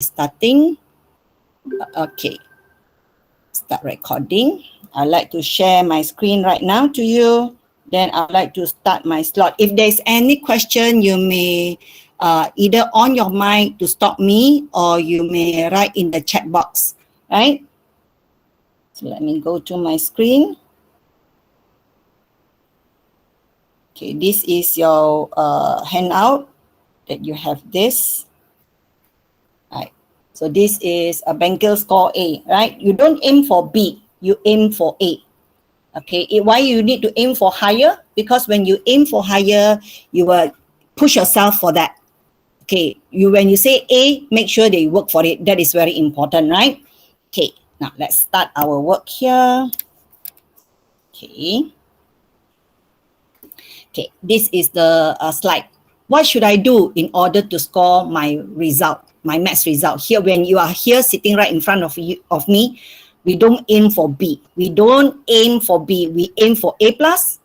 starting. Okay, start recording. I'd like to share my screen right now to you. Then I'd like to start my slot. If there's any question, you may either on your mic to stop me, or you may write in the chat box, right? So let me go to my screen. Okay, this is your handout that you have this. Right. So this is a Bengkel score A, right? You don't aim for B, you aim for A. Okay, why you need to aim for higher? Because when you aim for higher, you will push yourself for that. Okay, when you say A, make sure that you work for it. That is very important, right? Okay, now let's start our work here. Okay. Okay, this is the slide. What should I do in order to score my result, my maths result? Here, when you are here sitting right in front of me, we don't aim for B. We don't aim for B. We aim for A plus,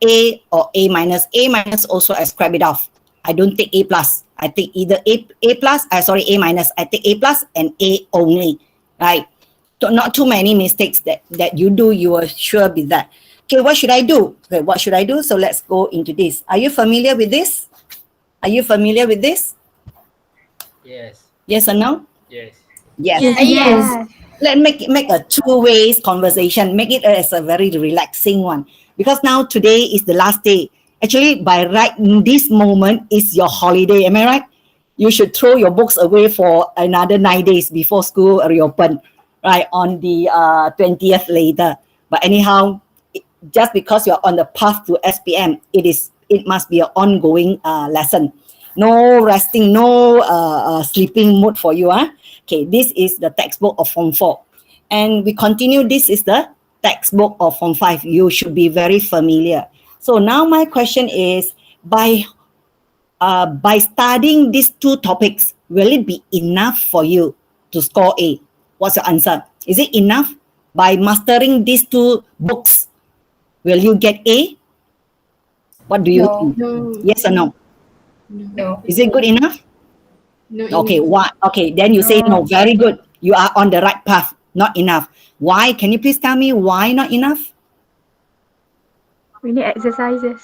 A or A minus. A minus also I scrap it off. I don't take A plus. I take either A plus, A minus. I take A plus and A only, right? So not too many mistakes that you do, you will sure be that. Okay, what should I do? Okay, what should I do? So let's go into this. Are you familiar with this? Are you familiar with this? Yes. Yes or no? Yes. Yes. Yes. Let's make a two-way conversation. Make it as a very relaxing one. Because now today is the last day. Actually, by right in this moment is your holiday. Am I right? You should throw your books away for another 9 days before school reopen, right? On the 20th later. But anyhow, just because you're on the path to SPM, it must be an ongoing lesson. No resting, no sleeping mode for you. Okay, this is the textbook of Form 4. And we continue, this is the textbook of Form 5. You should be very familiar. So now my question is, by studying these two topics, will it be enough for you to score A? What's your answer? Is it enough? By mastering these two books, will you get A? What do you think? No. Yes or no? No. Is it good enough? No. Okay, why? Okay, then you say no. Very good. You are on the right path. Not enough. Why? Can you please tell me why not enough? We need exercises.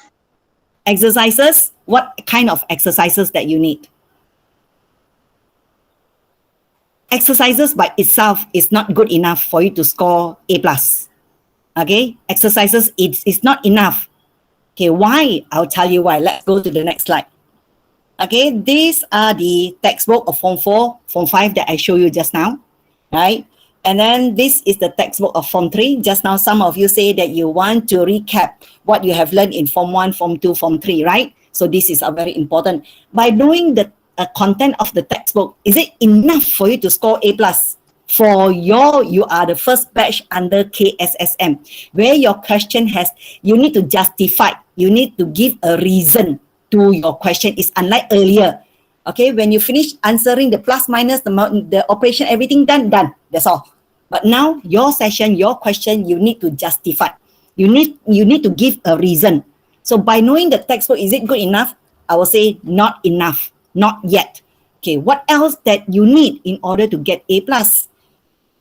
Exercises? What kind of exercises that you need? Exercises by itself is not good enough for you to score A+. Okay, exercises, it's not enough. Okay, why? I'll tell you why. Let's go to the next slide. Okay, these are the textbook of Form 4, Form 5 that I showed you just now, right? And then this is the textbook of Form 3. Just now, some of you say that you want to recap what you have learned in Form 1, Form 2, Form 3, right? So this is very important. By knowing the content of the textbook, is it enough for you to score A+? For you are the first batch under KSSM, where your question you need to justify, you need to give a reason to your question. It's unlike earlier. Okay, when you finish answering the plus, minus, the operation, everything done, that's all. But now, your session, your question, you need to justify. You need to give a reason. So by knowing the textbook, is it good enough? I will say not enough, not yet. Okay, what else that you need in order to get A+?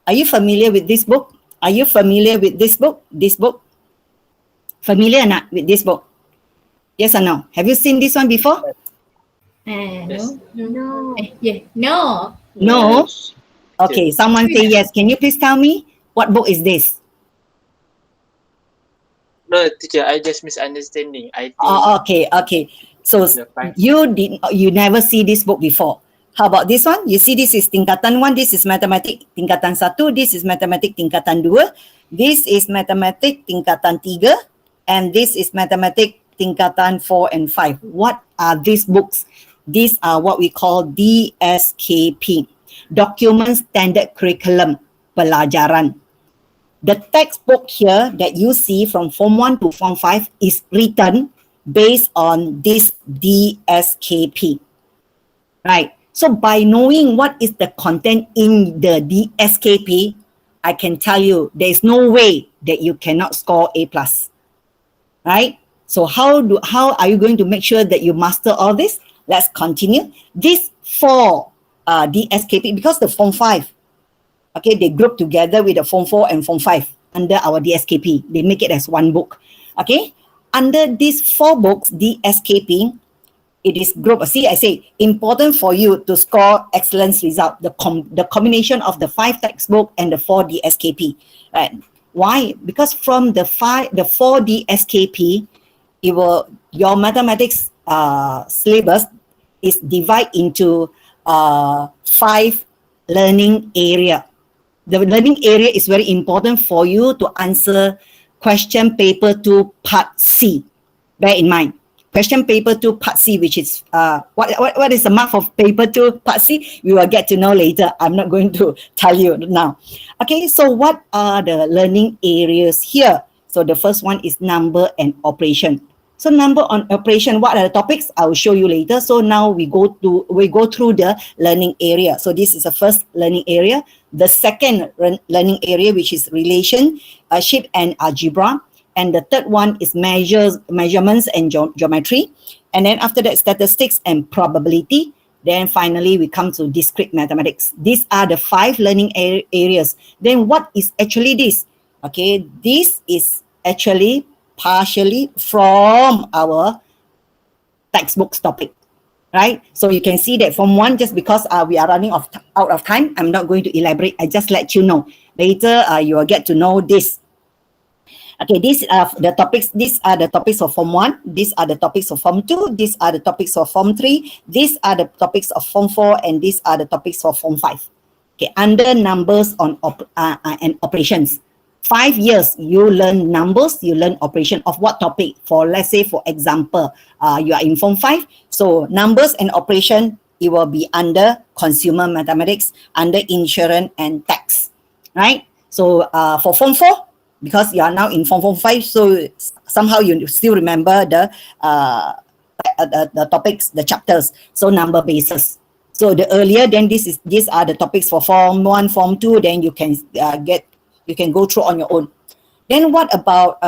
Are you familiar with this book? Are you familiar with this book? This book? Familiar or not with this book? Yes or no? Have you seen this one before? Yes. No. No. No? Okay, someone say yes. Can you please tell me what book is this? No, teacher, I just misunderstanding. I think. Oh, okay. So you never see this book before. How about this one? You see, this is tingkatan 1, this is Matematik tingkatan 1, this is Matematik tingkatan 2, this is Matematik tingkatan 3, and this is Matematik tingkatan 4 and 5. What are these books? These are what we call DSKP, Document Standard Curriculum Pelajaran. The textbook here that you see from Form 1 to Form 5 is written based on this DSKP, right? So by knowing what is the content in the DSKP, I can tell you there is no way that you cannot score A+, right? So how are you going to make sure that you master all this? Let's continue. These 4 DSKP, because the Form 5, okay, they group together with the Form 4 and Form 5 under our DSKP. They make it as one book. Okay, under these 4 books, DSKP, it is group. See, I say important for you to score excellence result. The combination of the 5 textbook and the 4 DSKP. Right? Why? Because from the 4 DSKP, your mathematics syllabus is divided into 5 learning area. The learning area is very important for you to answer question paper 2 part C. Bear in mind. Question paper 2 part C, which is what is the mark of paper 2 part C? We will get to know later. I'm not going to tell you now. Okay, so what are the learning areas here? So the first one is number and operation. So number on operation, what are the topics? I will show you later. So now we go through the learning area. So this is the first learning area. The second learning area, which is relationship and algebra. And the third one is measurements and geometry. And then after that, statistics and probability. Then finally, we come to discrete mathematics. These are the 5 learning areas. Then what is actually this? Okay, this is actually partially from our textbooks topic, right? So you can see that from 1, just because we are running out of time, I'm not going to elaborate. I just let you know. Later, you will get to know this. Okay, these are the topics. These are the topics of Form 1. These are the topics of Form 2. These are the topics of Form 3. These are the topics of Form 4. And these are the topics of Form 5. Okay, under numbers on and operations. 5 years, you learn numbers, you learn operation of what topic? For, let's say, for example, you are in Form 5. So numbers and operation, it will be under consumer mathematics, under insurance and tax, right? So for Form 4, because you are now in Form 5, so somehow you still remember the topics, the chapters, so number basis. So the earlier, then these are the topics for Form 1, Form 2, then you can you can go through on your own. Then what about,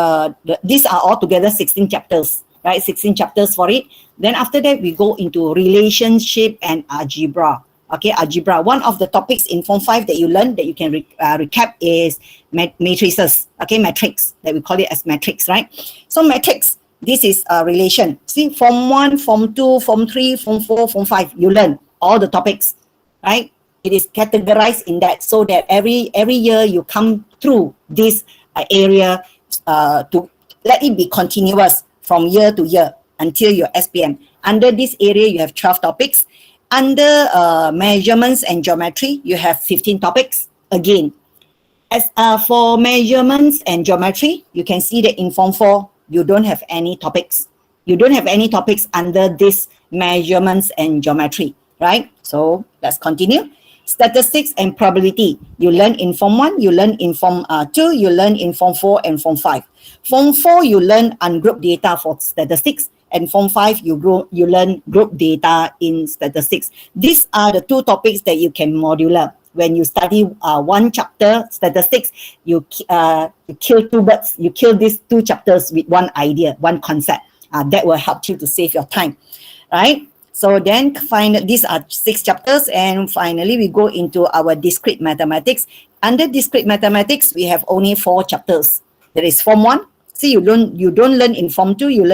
these are all together 16 chapters, right? 16 chapters for it. Then after that, we go into relationship and algebra. Okay, algebra. One of the topics in Form 5 that you learn that you can recap is matrices. Okay, matrix, that we call it as matrix, right? So matrix, this is a relation. See, Form 1, Form 2, Form 3, Form 4, Form 5, you learn all the topics, right? It is categorized in that, so that every year you come through this area to let it be continuous from year to year until your SPM. Under this area, you have 12 topics. Under measurements and geometry, you have 15 topics. Again, as for measurements and geometry, you can see that in Form 4, you don't have any topics. You don't have any topics under this measurements and geometry, right? So let's continue. Statistics and probability. You learn in Form 1, you learn in Form 2, you learn in Form 4 and Form 5. Form 4, you learn ungrouped data for statistics. And Form 5, you learn group data in statistics. These are the 2 topics that you can modular. When you study 1 chapter, statistics, you kill 2 birds. You kill these 2 chapters with 1 idea, 1 concept. That will help you to save your time, right? So then these are 6 chapters, and finally we go into our discrete mathematics. Under discrete mathematics, we have only 4 chapters. There is Form 1. See, you don't learn in Form 2, you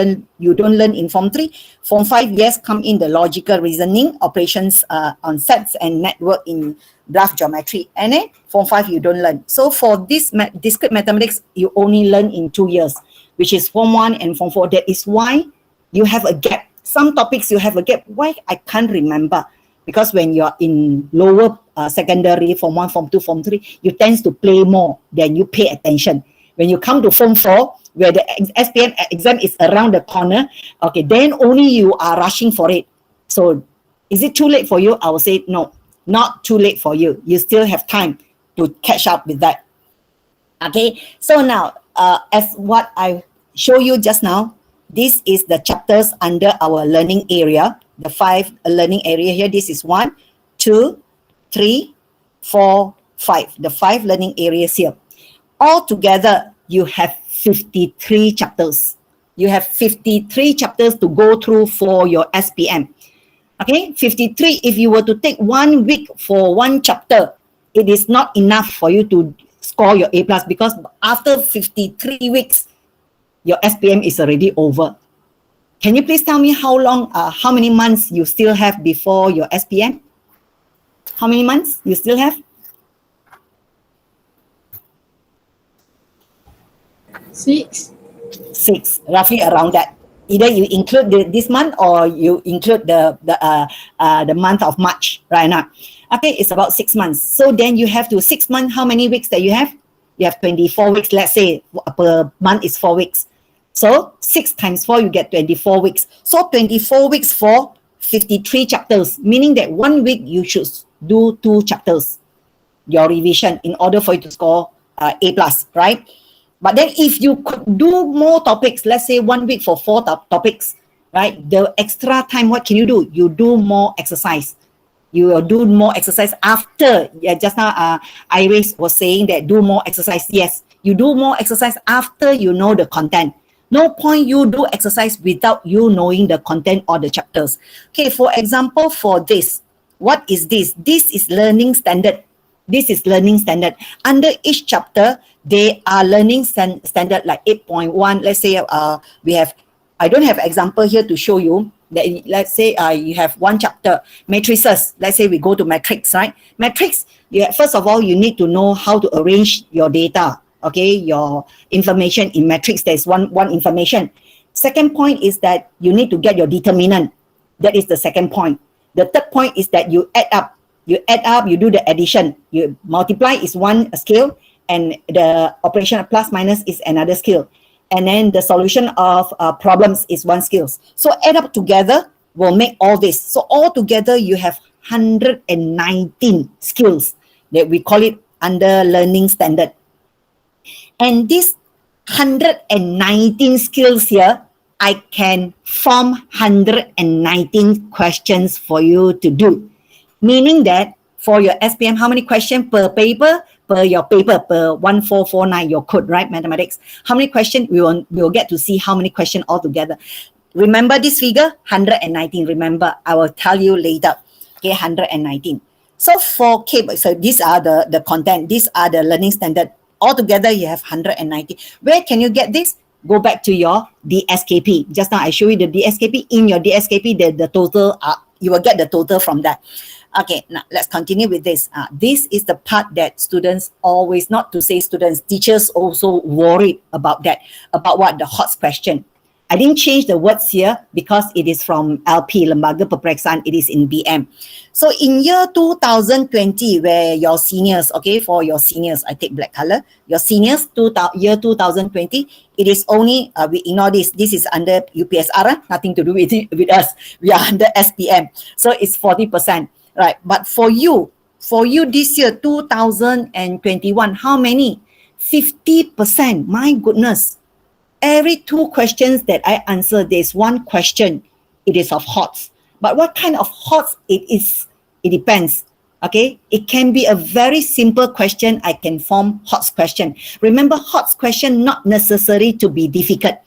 don't learn in Form 3. Form 5, yes, come in the logical reasoning, operations on sets and network in graph geometry. And then Form 5, you don't learn. So for this discrete mathematics, you only learn in 2 years, which is Form 1 and Form 4. That is why you have a gap. Some topics you have a gap. Why? I can't remember. Because when you're in lower secondary, Form 1, Form 2, Form 3, you tend to play more than you pay attention. When you come to Form 4, where the SPM exam is around the corner, okay, then only you are rushing for it. So is it too late for you? I will say no, not too late for you. You still have time to catch up with that. Okay, so now, as what I show you just now, this is the chapters under our learning area, the 5 learning area here. This is 1, 2, 3, 4, 5, the 5 learning areas here. All together, you have 53 chapters. You have 53 chapters to go through for your SPM. Okay, 53, if you were to take 1 week for one chapter, it is not enough for you to score your A+, because after 53 weeks, your SPM is already over. Can you please tell me how many months you still have before your SPM? How many months you still have? 6. 6, roughly around that. Either you include this month or you include the month of March right now. Okay, it's about 6 months. So then you have to 6 months. How many weeks that you have? You have 24 weeks. Let's say per month is 4 weeks. So 6 times 4, you get 24 weeks. So 24 weeks for 53 chapters, meaning that 1 week you should do 2 chapters, your revision, in order for you to score A+, right? But then if you could do more topics, let's say 1 week for 4 topics, right? The extra time, what can you do? You do more exercise. You will do more exercise after, just now Iris was saying that do more exercise. Yes, you do more exercise after you know the content. No point you do exercise without you knowing the content or the chapters. Okay, for example, for this, what is this? This is learning standard. This is learning standard. Under each chapter, they are learning standard like 8.1. Let's say we have, I don't have example here to show you. That, let's say you have one chapter, matrices. Let's say we go to matrix, right? Matrix, first of all, you need to know how to arrange your data. Okay, your information in matrix, there's one information. Second point is that you need to get your determinant. That is the second point. The third point is that you add up. You add up, you do the addition. You multiply is one scale, and the operation of plus minus is another skill. And then the solution of problems is one skill. So add up together will make all this. So all together you have 119 skills that we call it under learning standard. And these 119 skills here, I can form 119 questions for you to do. Meaning that for your SPM, how many questions per paper? Per your paper, per 1449, your code, right? Mathematics. How many questions? We will get to see how many questions altogether. Remember this figure? 119. Remember, I will tell you later. Okay, 119. So for K, so these are the content. These are the learning standard. Altogether, you have 190. Where can you get this? Go back to your DSKP. Just now I show you the DSKP. In your DSKP, the total, you will get the total from that. Okay, now let's continue with this. This is the part that students always, not to say students, teachers also worried about that. About what? The HOTS question. I didn't change the words here because it is from LP, Lembaga Peperiksaan, it is in BM. So in year 2020, where your seniors, okay, for your seniors, I take black color, your seniors, year 2020, it is only, we ignore this, this is under UPSR, nothing to do with us, we are under SPM. So it's 40%, right? But for you this year, 2021, how many? 50%, my goodness. Every 2 questions that I answer, there's 1 question, it is of HOTS. But what kind of HOTS it is, it depends, okay? It can be a very simple question, I can form HOTS question. Remember, HOTS question not necessary to be difficult.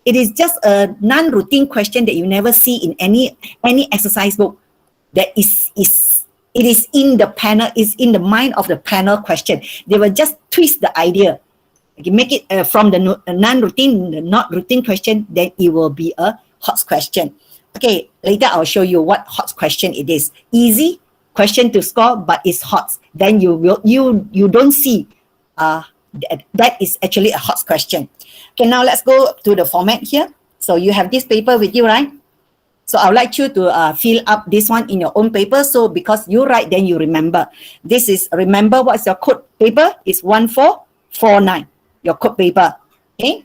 It is just a non-routine question that you never see in any exercise book. That it is in the panel, is in the mind of the panel question. They will just twist the idea. You make it from the non-routine, the not routine question, then it will be a HOTS question. Okay, later I'll show you what HOTS question it is. Easy question to score, but it's HOTS. Then you don't see that is actually a HOTS question. Okay, now let's go to the format here. So you have this paper with you, right? So I would like you to fill up this one in your own paper. So because you write, then you remember. This is, remember what's your code paper? It's 1449. Your code paper, okay?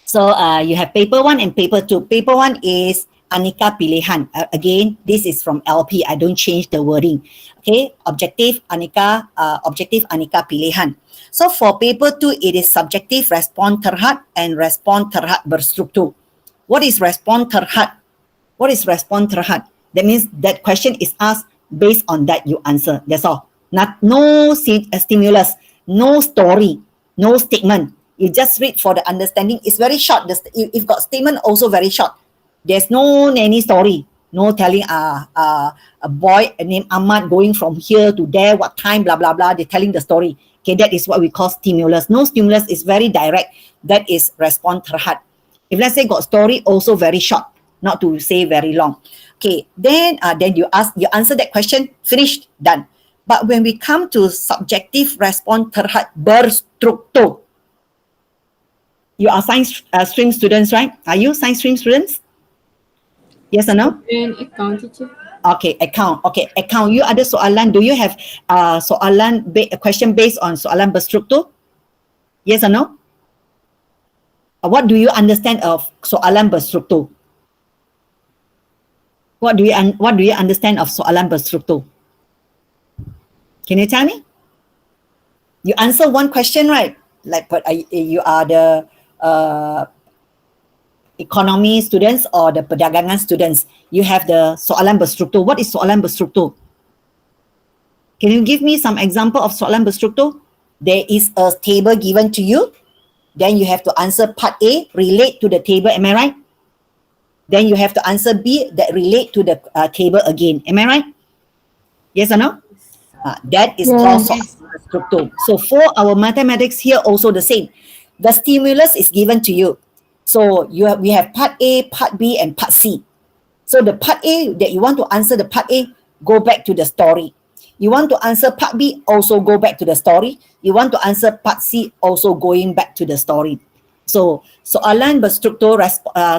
So you have paper 1 and paper 2. Paper 1 is Aneka Pilihan. Again, this is from LP. I don't change the wording. Okay, objective Aneka Pilihan. So for paper 2, it is subjective respon terhad and respon terhad berstruktur. What is respon terhad? What is respon terhad? That means that question is asked based on that you answer. That's all. No stimulus, no story. No statement. You just read for the understanding. It's very short. If got statement, also very short. There's no any story. No telling a boy named Ahmad going from here to there, what time, blah, blah, blah. They're telling the story. Okay, that is what we call stimulus. No stimulus is very direct. That is respond terhad. If let's say got story, also very short, not to say very long. Okay, then you answer that question, finished, done. But when we come to subjective respond terhad berstruktur, you are science stream students, right? Are you science stream students? Yes or no? And account teacher. Okay, account. Okay, account. You ada soalan? Do you have question based on soalan berstruktur? Yes or no? What do you understand of soalan berstruktur? What do you understand of soalan berstruktur? Can you tell me? You answer one question, right? Like, but you are the economy students or the perdagangan students. You have the soalan berstruktur. What is soalan berstruktur? Can you give me some example of soalan berstruktur? There is a table given to you. Then you have to answer part A, relate to the table. Am I right? Then you have to answer B, that relate to the table again. Am I right? Yes or no? That is called soalan berstruktur. So for our mathematics here also the same. The stimulus is given to you. So we have part A, part B, and part C. So the part A that you want to answer the part A, go back to the story. You want to answer part B, also go back to the story. You want to answer part C, also going back to the story. So soalan berstruktur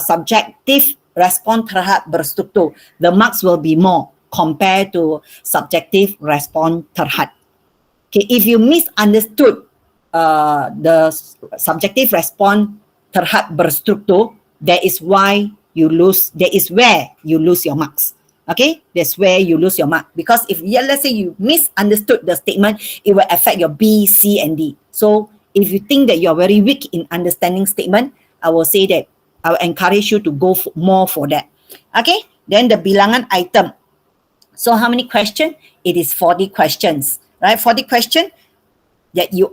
subjective respond terhad berstruktur. The marks will be more compared to subjective respond terhad. Okay, if you misunderstood the subjective respond terhad berstruktur, that is where you lose your marks. Okay, that's where you lose your mark. Because if let's say you misunderstood the statement, it will affect your B, C, and D. So if you think that you're very weak in understanding statement, I will say that I will encourage you to go more for that. Okay, then the bilangan item. So how many questions? It is 40 questions, right? 40 questions that you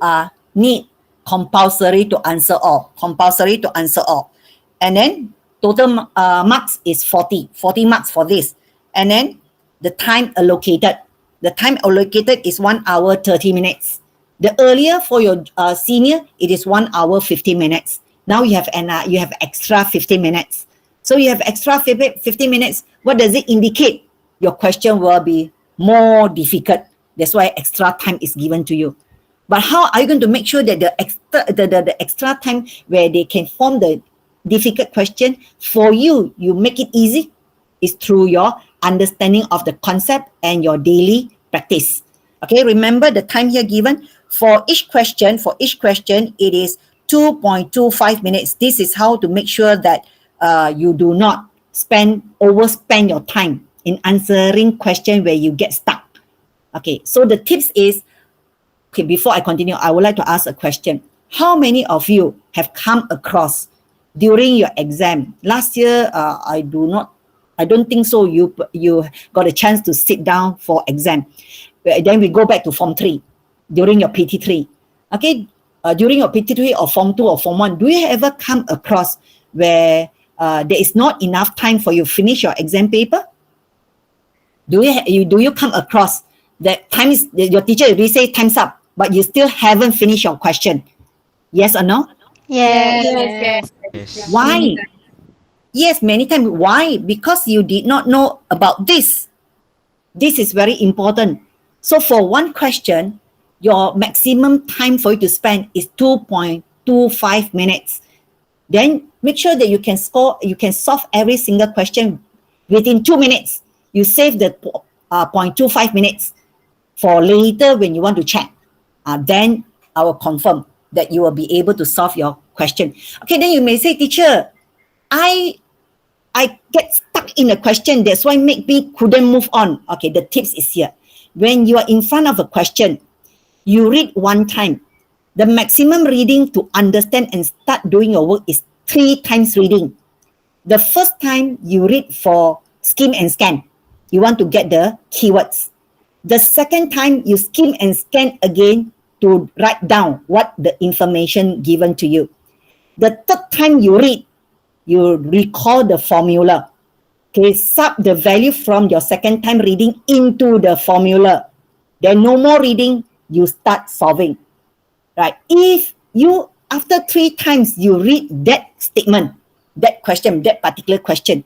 need compulsory to answer all. And then total marks is 40 marks for this. And then the time allocated is 1 hour 30 minutes. The earlier for your senior, it is 1 hour 50 minutes. Now you have extra 50 minutes. So you have extra 50 minutes. What does it indicate? Your question will be more difficult. That's why extra time is given to you. But how are you going to make sure that the extra time where they can form the difficult question for you, you make it easy, is through your understanding of the concept and your daily practice. Okay, remember the time here given for each question. It is 2.25 minutes. This is how to make sure that you do not overspend your time in answering question where you get stuck. Okay, so the tips is, okay, before I continue, I would like to ask a question. How many of you have come across during your exam? Last year, I don't think so. You got a chance to sit down for exam. Then we go back to Form 3 during your PT3. Okay, during your PT3 or Form 2 or Form 1, do you ever come across where there is not enough time for you to finish your exam paper? Do you come across that your teacher already say time's up, but you still haven't finished your question? Yes or no? Yes. Why? Yes, many times. Why? Because you did not know about this. This is very important. So for one question, your maximum time for you to spend is 2.25 minutes. Then make sure that you can solve every single question within 2 minutes. You save the 0.25 minutes for later when you want to check. Then I will confirm that you will be able to solve your question. Okay, then you may say, teacher, I get stuck in a question. That's why make me couldn't move on. Okay, the tips is here. When you are in front of a question, you read one time. The maximum reading to understand and start doing your work is 3 times reading. The first time you read for skim and scan. You want to get the keywords. The second time you skim and scan again to write down what the information given to you. The third time you read, you recall the formula. Okay, sub the value from your second time reading into the formula. Then no more reading, you start solving. Right? If you, after 3 times, you read that statement, that question, that particular question,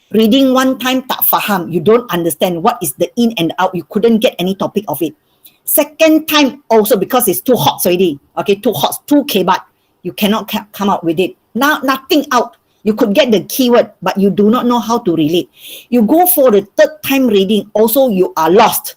reading 1 time tak faham, you don't understand what is the in and out, you couldn't get any topic of it. Second time also, because it's too hot already, okay, too hot, too kebat, you cannot come out with it. Now nothing out. You could get the keyword, but you do not know how to relate. You go for the 3rd time reading, also you are lost.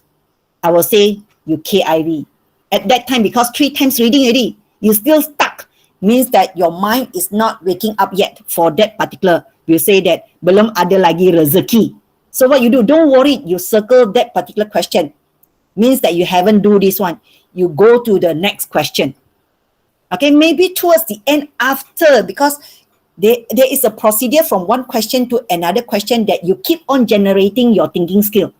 I will say you KIV. At that time, because 3 times reading already, you still stuck. Means that your mind is not waking up yet for that particular. You say that belum ada lagi rezeki. So what you do, don't worry, you circle that particular question. Means that you haven't do this one. You go to the next question. Okay, maybe towards the end after, because there is a procedure from one question to another question that you keep on generating your thinking skill.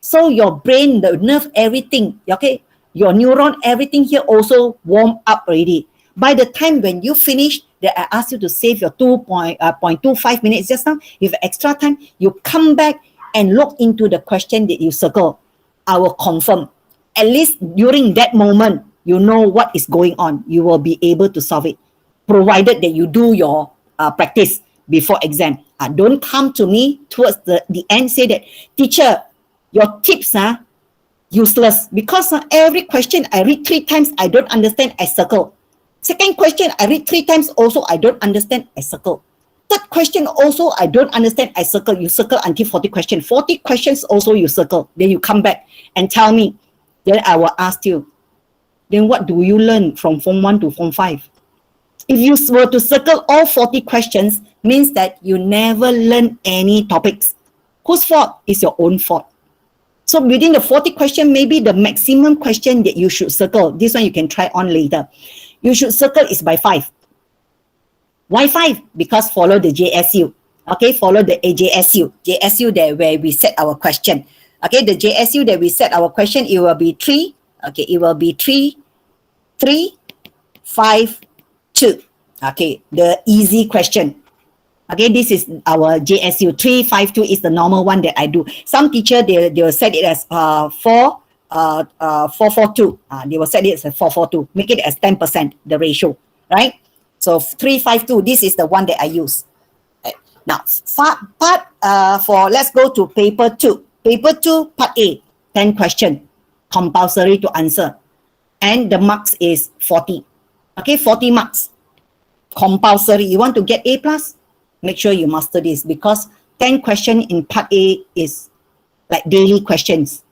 So your brain, the nerve, everything, okay, your neuron, everything here also warm up already. By the time when you finish, that I ask you to save your 2.25 minutes just now, if extra time, you come back and look into the question that you circle. I will confirm. At least during that moment, you know what is going on. You will be able to solve it, provided that you do your practice before exam. Don't come to me towards the end, say that, teacher, your tips are useless, because every question I read 3 times, I don't understand, I circle. Second question, I read 3 times, also I don't understand, I circle. Third question also, I don't understand, I circle. You circle until 40 questions. 40 questions also you circle. Then you come back and tell me. Then I will ask you, then what do you learn from Form 1 to Form 5? If you were to circle all 40 questions, means that you never learn any topics. Whose fault? Is your own fault. So within the 40 question, maybe the maximum question that you should circle, this one you can try on later. You should circle is by 5. Why 5? Because follow the JSU. Okay, follow the JSU. JSU there where we set our question. Okay, the JSU that we set our question, it will be 3. Okay, it will be 3, 5, 2. Okay, the easy question. Okay, this is our JSU. 3, 5, 2 is the normal one that I do. Some teacher, they will set it as 4, 4, 2. They will set it as 4, 4, 2. Make it as 10%, the ratio, right? So 3, 5, 2, this is the one that I use. Right. Now, let's go to paper 2. Paper 2, part A, 10 question, compulsory to answer. And the marks is 40. Okay, 40 marks. Compulsory. You want to get A+? Make sure you master this, because 10 question in part A is like daily questions.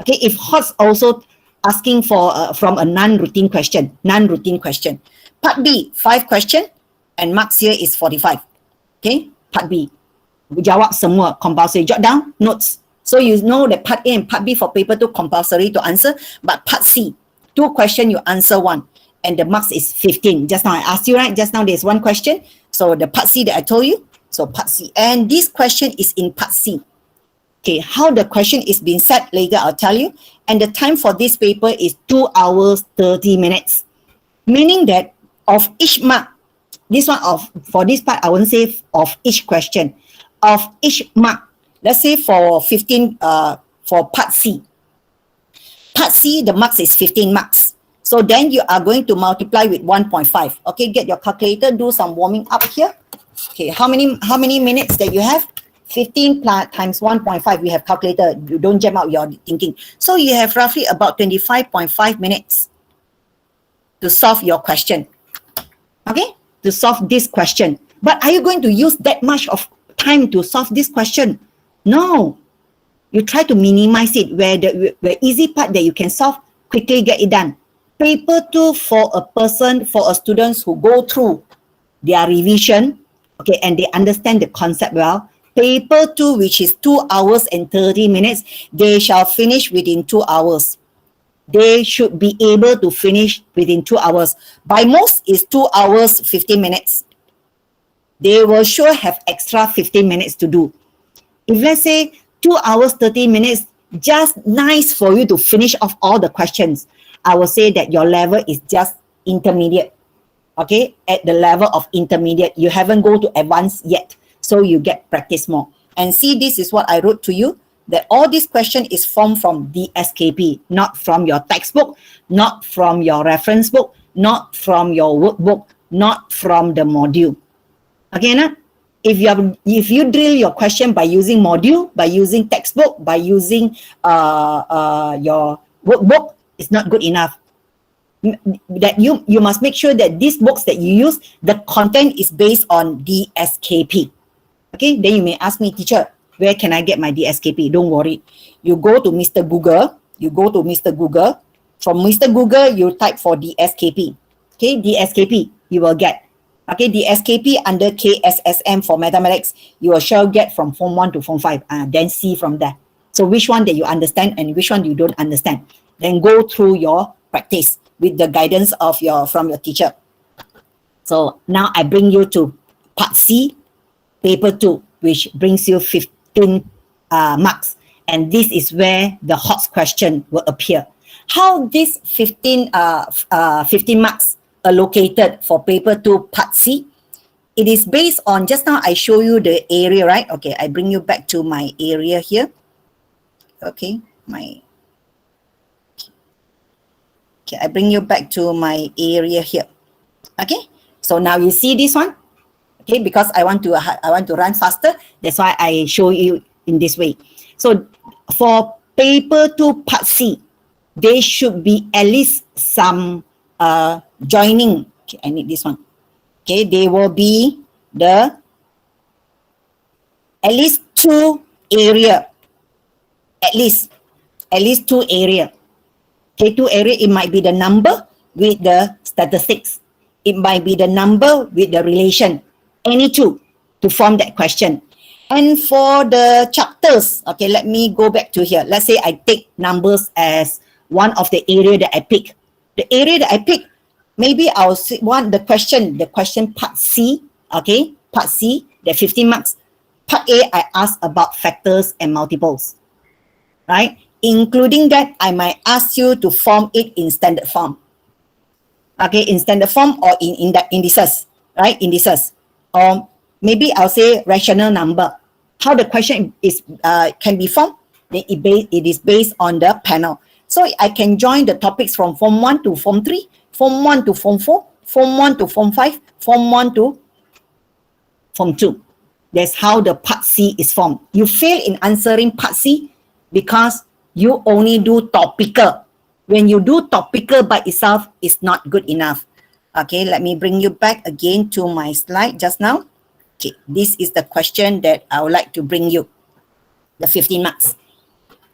Okay, if HOTS also asking for from a non-routine question. Part B, 5 question, and marks here is 45. Okay, part B. Jawab semua, compulsory. Jot down, notes. So you know that part A and part B for paper 2 compulsory to answer, but part C, 2 question you answer 1, and the marks is 15. Just now I asked you, right? Just now there's 1 question. So the part C that I told you, so part C. And this question is in part C. Okay, how the question is being set later, I'll tell you. And the time for this paper is 2 hours, 30 minutes. Meaning that of each mark, this one for this part, I won't say of each question. Of each mark, let's say for 15, for part C. Part C, the marks is 15 marks. So then you are going to multiply with 1.5. Okay, get your calculator, do some warming up here. Okay, how many minutes that you have? 15 times 1.5, we have calculator. You don't jam out your thinking. So you have roughly about 25.5 minutes to solve your question. Okay, to solve this question. But are you going to use that much of time to solve this question? No. You try to minimize it, where the easy part that you can solve, quickly get it done. Paper 2 for a students who go through their revision, okay, and they understand the concept well. Paper 2, which is 2 hours and 30 minutes, they shall finish within 2 hours. They should be able to finish within 2 hours. By most is 2 hours, 15 minutes. They will sure have extra 15 minutes to do. If let's say 2 hours, 30 minutes, just nice for you to finish off all the questions, I will say that your level is just intermediate. Okay, at the level of intermediate, you haven't go to advanced yet. So you get practice more. And see, this is what I wrote to you, that all this question is formed from the SKP, not from your textbook, not from your reference book, not from your workbook, not from the module. Okay, na? If you drill your question by using module, by using textbook, by using your workbook, it's not good enough. That you must make sure that these books that you use, the content is based on DSKP. Okay, then you may ask me, teacher, where can I get my DSKP? Don't worry. You go to Mr. Google. From Mr. Google, you type for DSKP. Okay, DSKP, you will get. Okay, DSKP under KSSM for mathematics, you will shall get from Form 1 to Form 5. Then see from there. So which one that you understand and which one you don't understand. Then go through your practice with the guidance of from your teacher. So now I bring you to part C, paper 2, which brings you 15 marks. And this is where the hot question will appear. How these 15 marks allocated for paper 2 part C? It is based on, just now I show you the area, right? Okay, I bring you back to my area here. Okay, I bring you back to my area here. Okay, so now you see this one. Okay, because I want to run faster, that's why I show you in this way. So for paper 2 part C, there should be at least some joining. Okay, I need this one. Okay, there will be at least 2 area. At least 2 area. Okay, 2 area, it might be the number with the statistics. It might be the number with the relation. Any 2 to form that question. And for the chapters, okay, let me go back to here. Let's say I take numbers as one of the area that I pick. The area that I pick, maybe I'll want the question part C, okay, part C, the 15 marks. Part A, I ask about factors and multiples, right? Including that, I might ask you to form it in standard form. Okay, in standard form or in the indices, right? Indices. Or maybe I'll say rational number. How the question is can be formed? It is based on the panel. So I can join the topics from Form 1 to Form 3, Form 1 to Form 4, Form 1 to Form 5, Form 1 to Form 2. That's how the part C is formed. You fail in answering part C because you only do topical. When you do topical by itself, it's not good enough. Okay, let me bring you back again to my slide just now. Okay, this is the question that I would like to bring you. The 15 marks.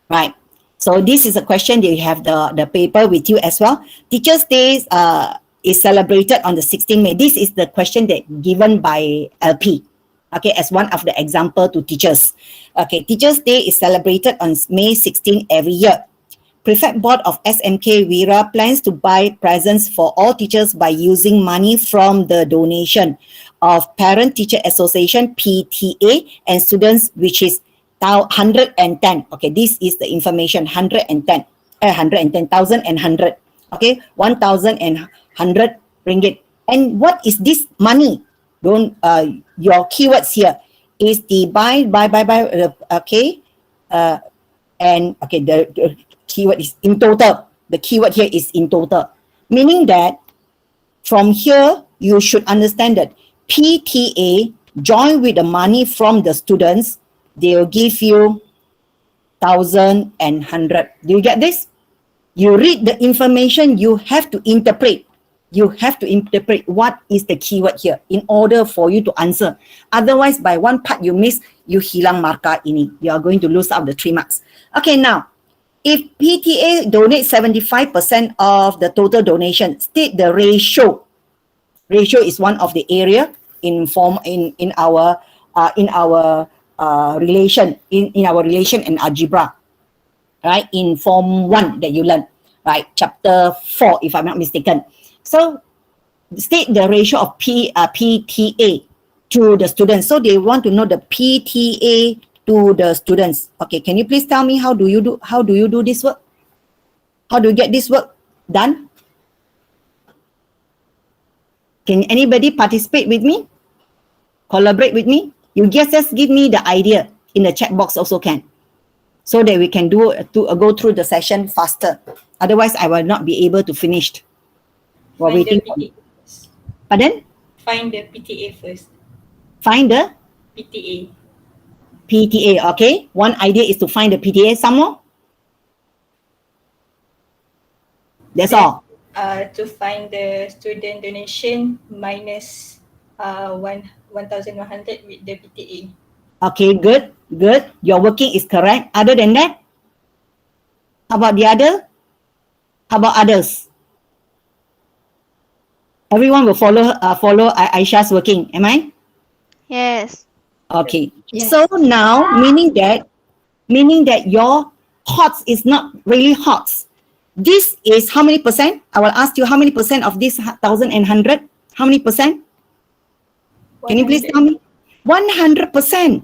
Right. So this is a question that you have the paper with you as well. Teachers' Day is celebrated on the 16th May. This is the question that given by LP. Okay, as one of the example to teachers. Okay, Teachers' Day is celebrated on May 16 every year. Prefect Board of SMK Wira plans to buy presents for all teachers by using money from the donation of Parent Teacher Association, PTA, and students, which is 110. Okay, this is the information, 110,000 and 100. Okay, 1,100 ringgit. And what is this money? Don't your keywords here is the buy, okay, and okay, the keyword is in total. The keyword here is in total, meaning that from here you should understand that PTA join with the money from the students, they will give you 1,000 and 100. Do you get this? You read the information, you have to interpret. You have to interpret what is the keyword here in order for you to answer. Otherwise, by one part you miss, you hilang markah ini. You are going to lose out the 3 marks. Okay, now, if PTA donates 75% of the total donation, state the ratio. Ratio is one of the area in our relation and algebra, right? In Form 1 that you learn, right? Chapter 4, if I'm not mistaken. So state the ratio of PTA to the students. So they want to know the PTA to the students. Okay, can you please tell me how do you do this work? How do you get this work done? Can anybody participate with me? Collaborate with me? You just give me the idea. in the chat box also can, so that we can go through the session faster. Otherwise, I will not be able to finish while Find the waiting. PTA. Pardon? Find the PTA first. Find the PTA. PTA. Okay. One idea is to find the PTA. Some more? That's all. To find the student donation minus 1,100 with the PTA. Okay, good. Your working is correct. Other than that, how about the other? How about others? Everyone will follow Aisha's working. Am I? Yes. Okay. Yes. So now, meaning that your HOTS is not really HOTS. This is how many percent? I will ask you how many percent of this 1,100? How many percent? Can you please tell me? 100%.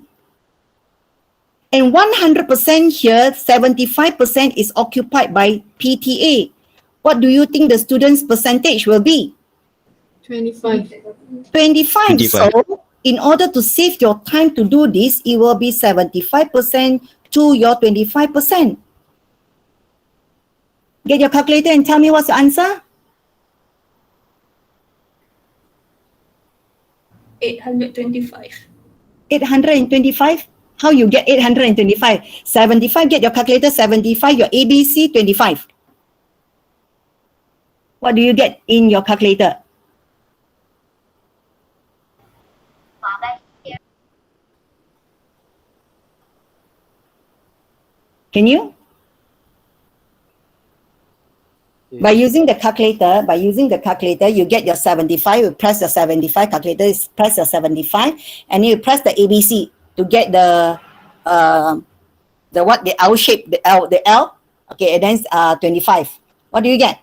And 100% here, 75% is occupied by PTA. What do you think the students' percentage will be? 25. 25. So, in order to save your time to do this, it will be 75% to your 25%. Get your calculator and tell me what's the answer. 825. 825. How you get 825? 75, get your calculator, 75, your ABC, 25. What do you get in your calculator? Can you? By using the calculator, you get your 75, you press the 75, calculator is press the 75, and you press the ABC to get the L shape, the L, okay, and then 25. What do you get?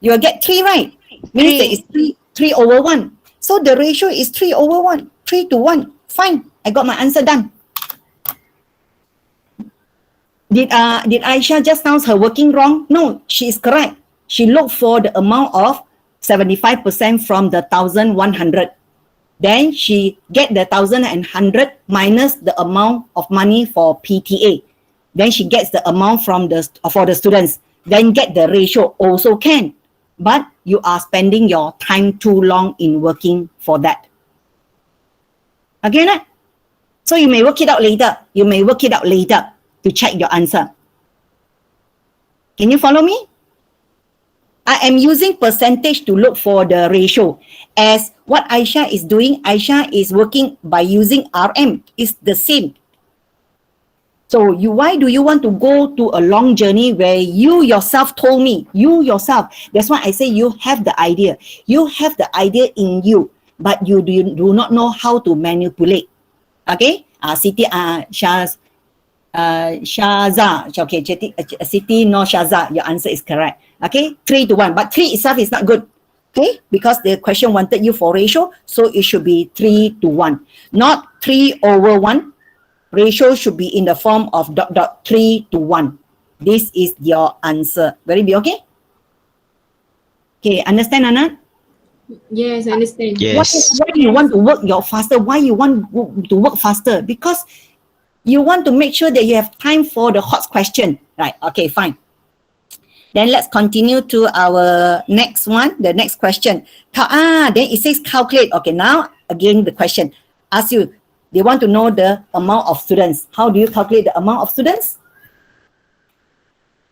You will get 3, right? Means that it's 3 over 1. So the ratio is 3 over 1, 3 to 1. Fine, I got my answer done. Did Aisha just now her working wrong? No, she is correct. She looked for the amount of 75% from the 1,100. Then she get the 1,100 minus the amount of money for PTA. Then she gets the amount for the students. Then get the ratio also can. But you are spending your time too long in working for that. Okay, nah? So you may work it out later. To check your answer. Can you follow me? I am using percentage to look for the ratio. As what Aisha is doing, Aisha is working by using RM. It's the same. So why do you want to go to a long journey where you yourself told me, that's why I say you have the idea. You have the idea in you, but you do not know how to manipulate. Okay? Shaza, okay, Siti no Shaza, your answer is correct. Okay, 3 to 1, but 3 itself is not good. Okay, because the question wanted you for ratio, so it should be 3 to 1, not 3 over 1. Ratio should be in the form of ... 3 to 1. This is your answer. Very be okay? Okay, understand, Anna? Yes, I understand. Yes. Why do you want to work faster? Why you want to work faster? Because you want to make sure that you have time for the hot question. Right, okay, fine. Then let's continue to our next one, the next question. Then it says calculate. Okay, now again the question. Ask you, they want to know the amount of students. How do you calculate the amount of students?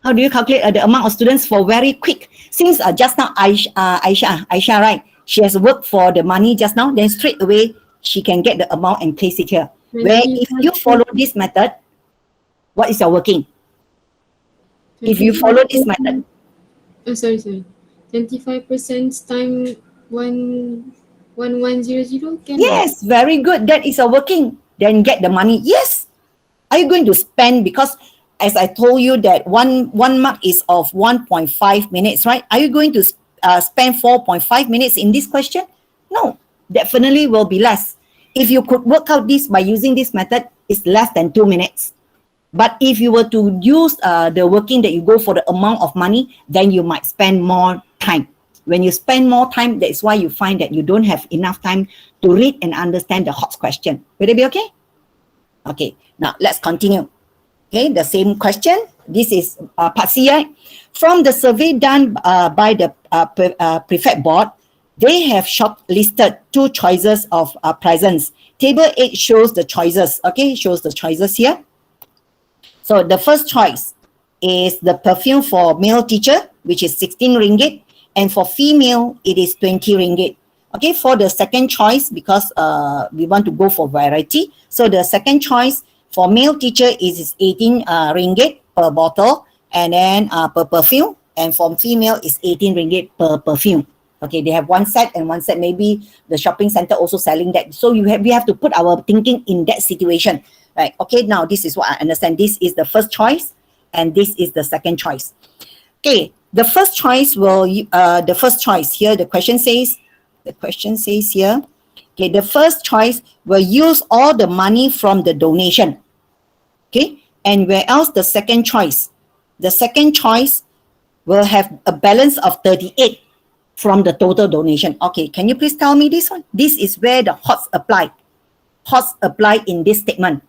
How do you calculate the amount of students for very quick? Since just now Aisha, right? She has worked for the money just now, then straight away she can get the amount and place it here. Where if you follow this method, what is your working? If you follow this method. Oh, sorry. 25% time 1100 can? Yes, very good. That is a working. Then get the money. Yes. Are you going to spend, because as I told you that one mark is of 1.5 minutes, right? Are you going to spend 4.5 minutes in this question? No, definitely will be less. If you could work out this by using this method, it's less than 2 minutes. But if you were to use the working that you go for the amount of money, then you might spend more time. When you spend more time, that's why you find that you don't have enough time to read and understand the hot question. Will it be okay? Okay, now let's continue. Okay, the same question. This is part C, right? From the survey done by the prefect board, they have shortlisted 2 choices of presents. Table 8 shows the choices. Okay, shows the choices here. So the first choice is the perfume for male teacher, which is 16 ringgit, and for female, it is 20 ringgit. Okay, for the second choice, because we want to go for variety, so the second choice for male teacher is 18 ringgit per bottle, and then per perfume, and for female is 18 ringgit per perfume. Okay, they have one set and one set. Maybe the shopping center also selling that. So we have to put our thinking in that situation, right? Okay, now this is what I understand. This is the first choice, and this is the second choice. Okay, the first choice here. The question says here. Okay, the first choice will use all the money from the donation. Okay, and where else the second choice? The second choice will have a balance of 38 from the total donation. Okay, can you please tell me this one? This is where the HOTS apply. HOTS apply in this statement.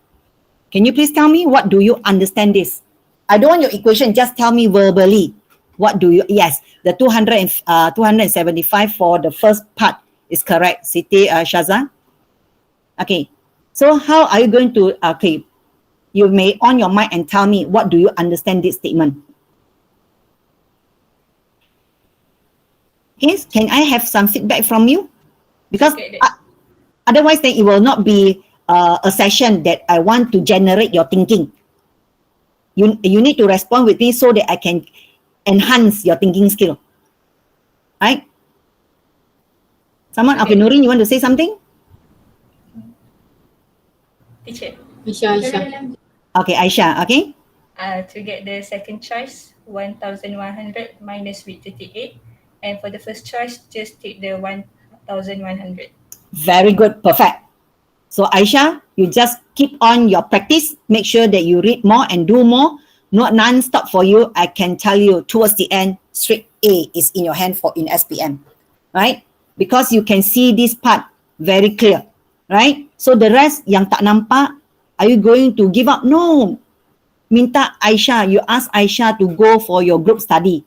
Can you please tell me, what do you understand this? I don't want your equation, just tell me verbally. What do you, yes, the 275 for the first part is correct. Siti Shazan. Okay, so how are you going to, okay, you may on your mic and tell me, what do you understand this statement? Yes, can I have some feedback from you? Because otherwise then it will not be a session that I want to generate your thinking. You need to respond with me so that I can enhance your thinking skill. Right? Someone, okay, Nurin, you want to say something? Teacher. Aisyah. Okay, Aisha, okay? To get the second choice, 1,100 minus with 38. And for the first choice, just take the 1,100. Very good, perfect. So Aisha, you just keep on your practice. Make sure that you read more and do more. Not non-stop for you. I can tell you towards the end, straight A is in your hand for in SPM, right? Because you can see this part very clear, right? So the rest yang tak nampak, are you going to give up? No. Minta Aisha, you ask Aisha to go for your group study.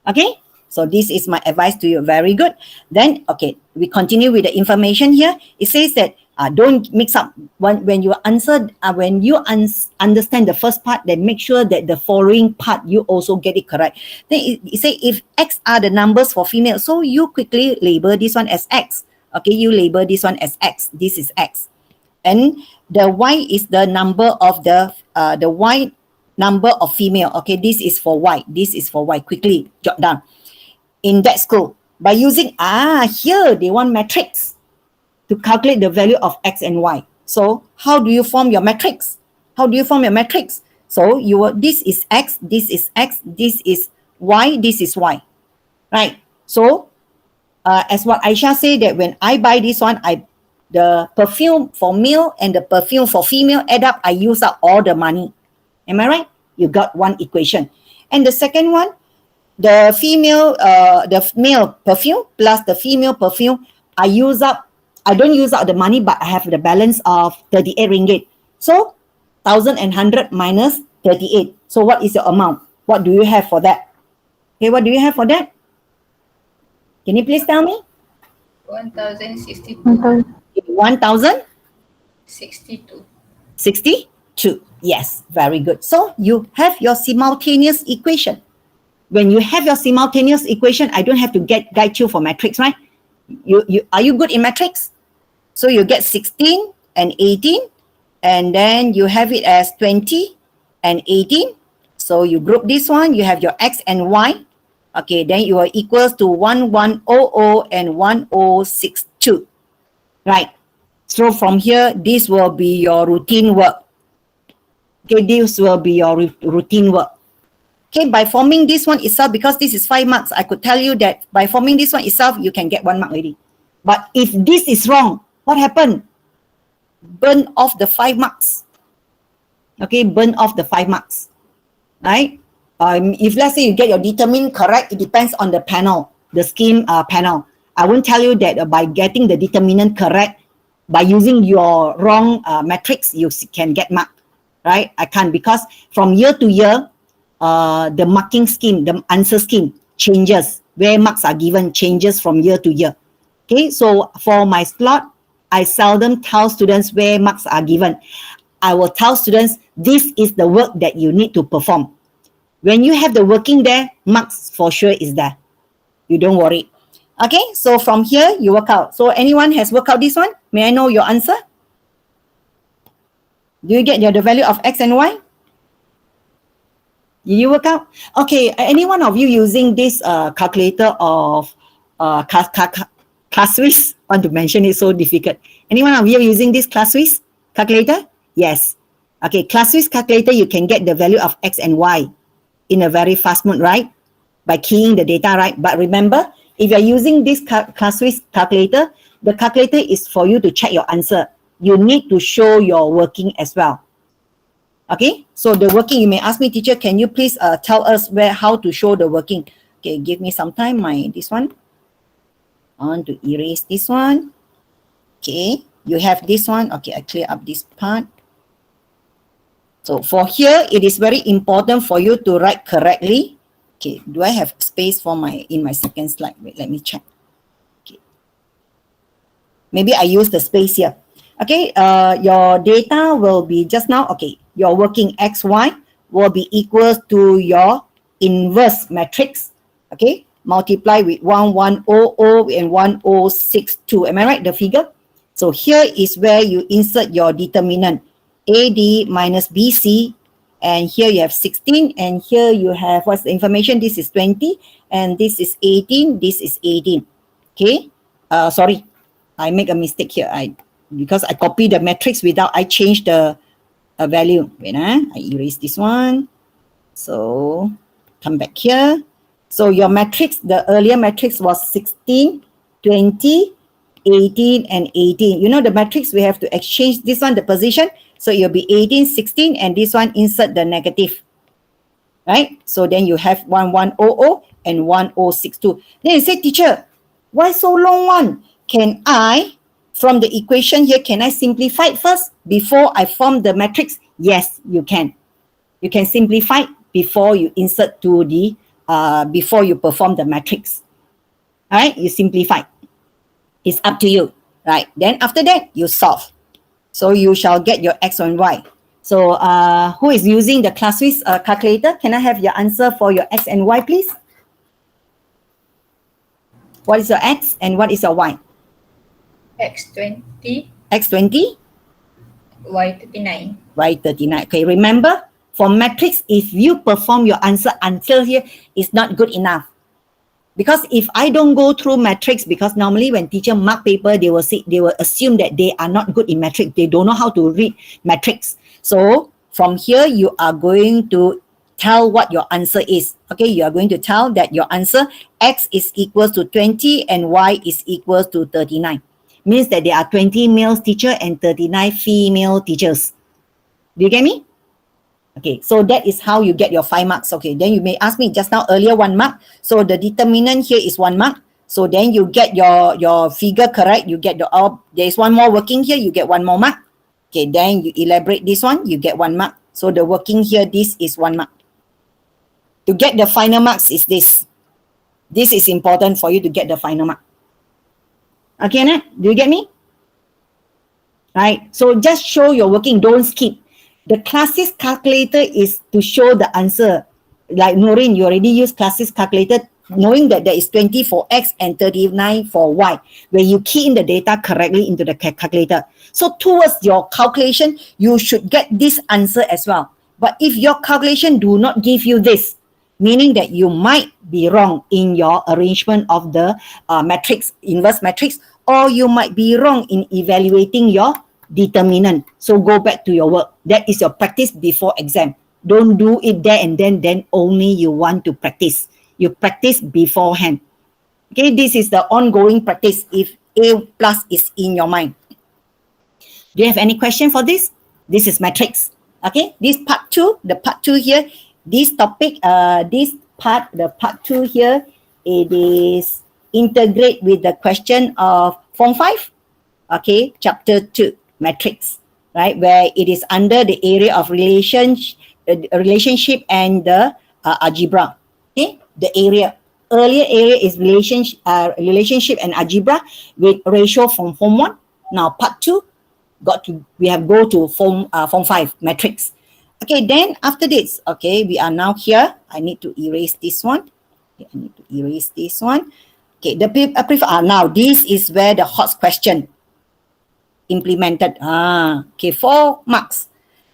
Okay? So this is my advice to you. Very good. Then, okay, we continue with the information here. It says that don't mix up when you answer, understand the first part, then make sure that the following part you also get it correct. Then it say if X are the numbers for female, so you quickly label this one as X. Okay, you label this one as X. This is X. And the Y is the number of the Y number of female. Okay, this is for Y. This is for Y. Quickly jot down. In that school, by using, here they want matrix to calculate the value of X and Y. So how do you form your matrix? How do you form your matrix? So this is X, this is X, this is Y, this is Y, right? So as what Aisha said, that when I buy this one, the perfume for male and the perfume for female add up, I use up all the money. Am I right? You got one equation. And the second one, the male perfume plus the female perfume, I don't use up the money, but I have the balance of 38 ringgit. So 1,100 minus 38. So what is your amount? What do you have for that? Okay, what do you have for that? Can you please tell me? 1,062. 1,000? 62. 62. Yes, very good. So you have your simultaneous equation. When you have your simultaneous equation, I don't have to guide you for matrix, right? Are you good in matrix? So you get 16 and 18, and then you have it as 20 and 18. So you group this one, you have your X and Y. Okay, then you are equals to 1100 and 1062. Right. So from here, this will be your routine work. Okay, this will be your routine work. Okay, by forming this one itself, because this is 5 marks, I could tell you that by forming this one itself, you can get 1 mark already. But if this is wrong, what happened? Burn off the 5 marks. Okay, burn off the 5 marks. Right? If let's say you get your determinant correct, it depends on the panel, the scheme panel. I won't tell you that by getting the determinant correct, by using your wrong matrix, you can get marked, right? I can't, because from year to year, the marking scheme, the answer scheme changes. Where marks are given changes from year to year. Okay, so for my slot, I seldom tell students where marks are given. I will tell students, this is the work that you need to perform. When you have the working there, marks for sure is there. You don't worry. Okay, so from here, you work out. So anyone has worked out this one? May I know your answer? Do you get the value of X and Y? Did you work out? Okay, any one of you using this calculator of class Swiss? I want to mention it, so difficult. Any one of you using this class Swiss calculator? Yes. Okay, class Swiss calculator, you can get the value of X and Y in a very fast mode, right? By keying the data, right? But remember, if you're using this class Swiss calculator, the calculator is for you to check your answer. You need to show your working as well. Okay, so the working, you may ask me, teacher, can you please tell us how to show the working? Okay, give me some time, this one. I want to erase this one. Okay, you have this one. Okay, I clear up this part. So for here, it is very important for you to write correctly. Okay, do I have space for in my second slide? Wait, let me check. Okay, maybe I use the space here. Okay, your data will be just now, okay, your working XY will be equal to your inverse matrix, okay, multiply with 1100 and 1062. Am I right, the figure? So here is where you insert your determinant, AD minus BC, and here you have 16, and here you have, what's the information? This is 20, and this is 18, this is 18, okay? Sorry, I make a mistake here. Because I copy the matrix without I change the value. Wait, I erase this one. So come back here. So your matrix, the earlier matrix was 16, 20, 18, and 18. You know the matrix, we have to exchange this one, the position. So it'll be 18, 16, and this one insert the negative. Right? So then you have 1100 and 1062. Then you say, teacher, why so long one? Can I, from the equation here, can I simplify it first before I form the matrix? Yes, you can. You can simplify before you insert to the, before you perform the matrix. All right, you simplify. It's up to you, right? Then after that, you solve. So you shall get your X and Y. So who is using the class Swiss calculator? Can I have your answer for your X and Y, please? What is your X and what is your Y? X20, X20? Y39. Y39. Okay, remember, for matrix, if you perform your answer until here, it's not good enough. Because if I don't go through matrix, because normally when teacher mark paper, they will assume that they are not good in matrix. They don't know how to read matrix. So from here, you are going to tell what your answer is. Okay, you are going to tell that your answer, X is equals to 20 and Y is equals to 39. Means that there are 20 male teachers and 39 female teachers. Do you get me? Okay, so that is how you get your 5 marks. Okay, then you may ask me just now earlier 1 mark. So the determinant here is 1 mark. So then you get your figure correct. You get there is one more working here. You get 1 more mark. Okay, then you elaborate this one. You get 1 mark. So the working here, this is 1 mark. To get the final marks is this. This is important for you to get the final mark. Okay, Nat? Do you get me? Right. So just show your working. Don't skip. The classes calculator is to show the answer. Like Noreen, you already use classes calculator knowing that there is 20 for X and 39 for Y, where you key in the data correctly into the calculator. So towards your calculation, you should get this answer as well. But if your calculation do not give you this, meaning that you might be wrong in your arrangement of the matrix, inverse matrix, or you might be wrong in evaluating your determinant. So go back to your work. That is your practice before exam. Don't do it there and then only you want to practice. You practice beforehand. Okay, this is the ongoing practice if A plus is in your mind. Do you have any question for this? This is matrix. Okay, this part 2, the part 2 here, this topic, the part 2 here, it is integrate with the question of Form 5. okay, chapter 2, matrix, right, where it is under the area of relationship and the algebra. Okay, the area. Earlier area is relationship and algebra with ratio from form 1. Now part 2, we have go to form 5, matrix. Okay, then after this, okay, we are now here. I need to erase this one. Okay, I need to erase this one. Okay, now this is where the hot question implemented. Okay, 4 marks.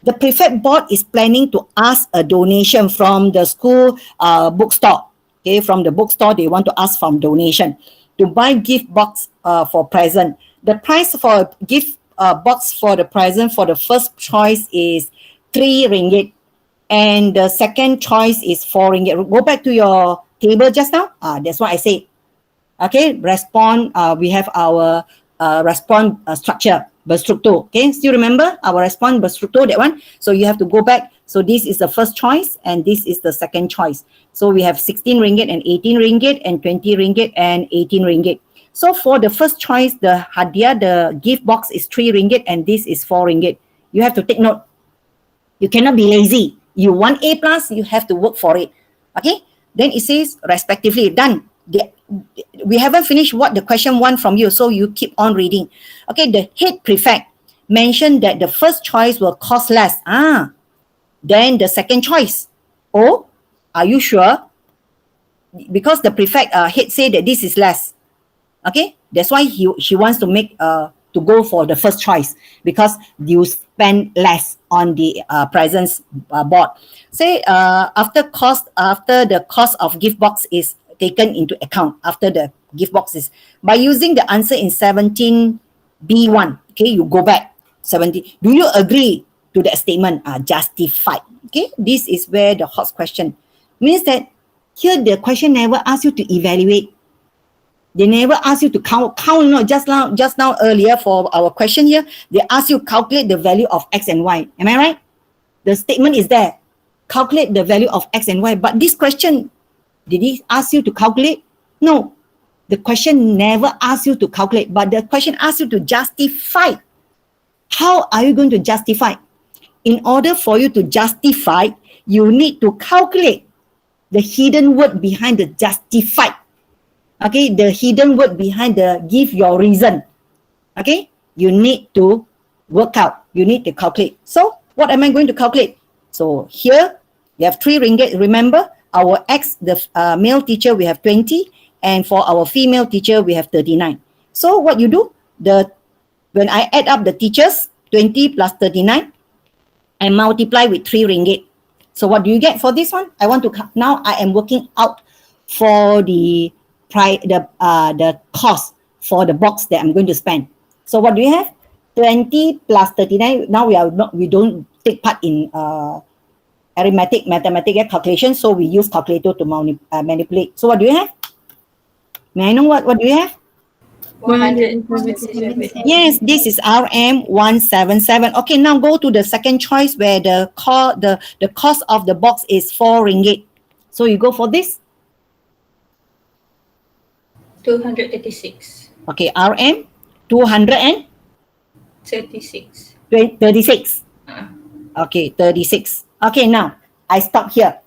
The prefect board is planning to ask a donation from the school bookstore. Okay, from the bookstore, they want to ask from donation to buy gift box for present. The price for gift box for the present for the first choice is 3 ringgit and the second choice is 4 ringgit. Go back to your table just now. That's what I say. Okay, respond. We have our response structure, berstruktur. Okay, still remember our response berstruktur, that one? So you have to go back. So this is the first choice and this is the second choice. So we have 16 ringgit and 18 ringgit and 20 ringgit and 18 ringgit. So for the first choice, the hadiah, the gift box is 3 ringgit and this is 4 ringgit. You have to take note. You cannot be lazy. You want A plus, you have to work for it. Okay, then it says respectively, done. We haven't finished what the question want from you, so you keep on reading. Okay, the head prefect mentioned that the first choice will cost less than the second choice. Oh, are you sure? Because the prefect head say that this is less. Okay, that's why she wants to make to go for the first choice, because you spend less on the presents board. Say after the cost of gift box is taken into account, after the gift boxes, by using the answer in 17B1. Okay, you go back 17. Do you agree to that statement? Justified. Okay, this is where the hot question means that here the question never asks you to evaluate. They never ask you to count. No, just now earlier for our question here, they ask you calculate the value of x and y. Am I right? The statement is there. Calculate the value of x and y. But this question, did he ask you to calculate? No. The question never asks you to calculate, but the question asks you to justify. How are you going to justify? In order for you to justify, you need to calculate the hidden word behind the justified. Okay, the hidden word behind the give your reason. Okay, you need to work out. You need to calculate. So, what am I going to calculate? So, here, we have 3 ringgit. Remember, our X, the male teacher, we have 20. And for our female teacher, we have 39. So, what you do? When I add up the teachers, 20 plus 39, I multiply with 3 ringgit. So, what do you get for this one? Now I am working out for the cost for the box that I'm going to spend. So what do you have? 20 plus 39. Now we don't take part in arithmetic, mathematics calculation, so we use calculator to manipulate. So what do you have? May I know what do you have? 177. Yes, this is RM 177. Okay, now go to the second choice where the cost of the box is 4 ringgit. So you go for this. 236. Okay, RM 236. 36. Okay, 36. Okay, now I stop here.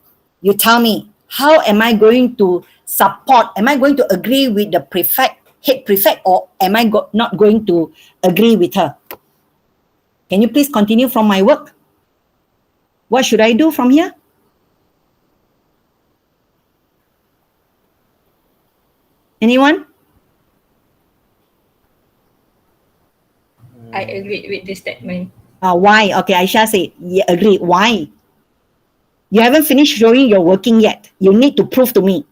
You tell me, how am I going to support? Am I going to agree with the head prefect, or am I not going to agree with her? Can you please continue from my work? What should I do from here? Anyone? I agree with this statement. Why? Okay, I shall say, yeah, agree. Why? You haven't finished showing your working yet. You need to prove to me.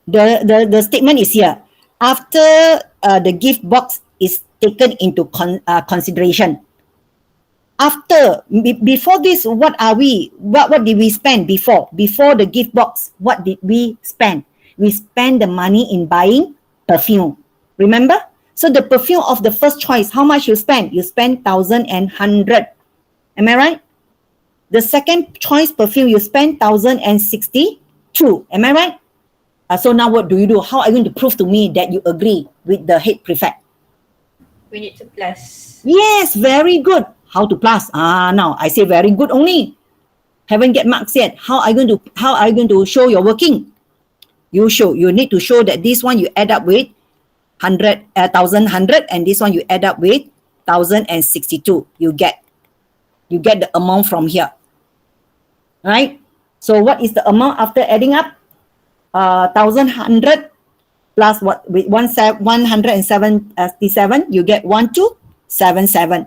The statement is here. After the gift box is taken into consideration. Before this, what did we spend before? Before the gift box, what did we spend? We spent the money in buying perfume. Remember? So the perfume of the first choice, how much you spend? You spend 1,100. Am I right? The second choice perfume, you spend 1,062. Am I right? So now what do you do? How are you going to prove to me that you agree with the head prefect? We need to plus. Yes, very good. How to plus? Now I say very good only. Haven't get marks yet. How are you going to show your working? You need to show that this one you add up with 1,100 and this one you add up with 1,062. You get the amount from here. Right? So what is the amount after adding up? 1,100 plus what with 177, you get 1,277.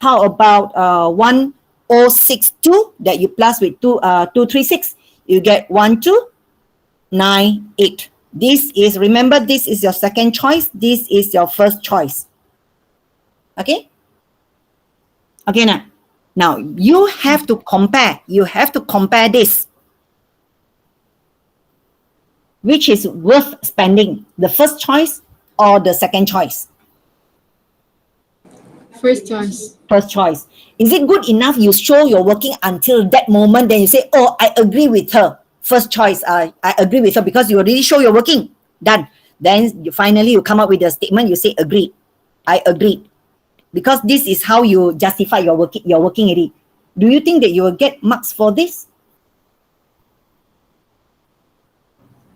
How about 1,062 that you plus with 236, you get 1,298. Remember, this is your second choice. This is your first choice. Okay? Okay, now you have to compare. You have to compare this. Which is worth spending, the first choice or the second choice? First choice. First choice. Is it good enough you show your working until that moment, then you say, oh, I agree with her. First choice, I agree with her because you already show your working. Done. Then finally you come up with a statement, you say agree. I agree. Because this is how you justify your working already. Do you think that you will get marks for this?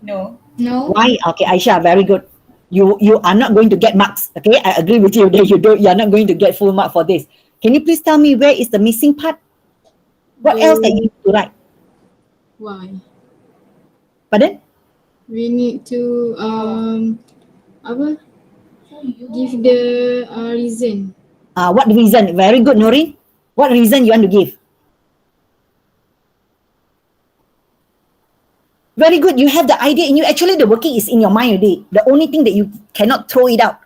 No. No. Why? Okay, Aisha, very good. You are not going to get marks. Okay, I agree with you that you are not going to get full mark for this. Can you please tell me where is the missing part? What else that you need to write? Why? Pardon? We need to give the reason. What reason? Very good, Noreen. What reason you want to give? Very good. You have the idea and you actually the working is in your mind already. The only thing that you cannot throw it out.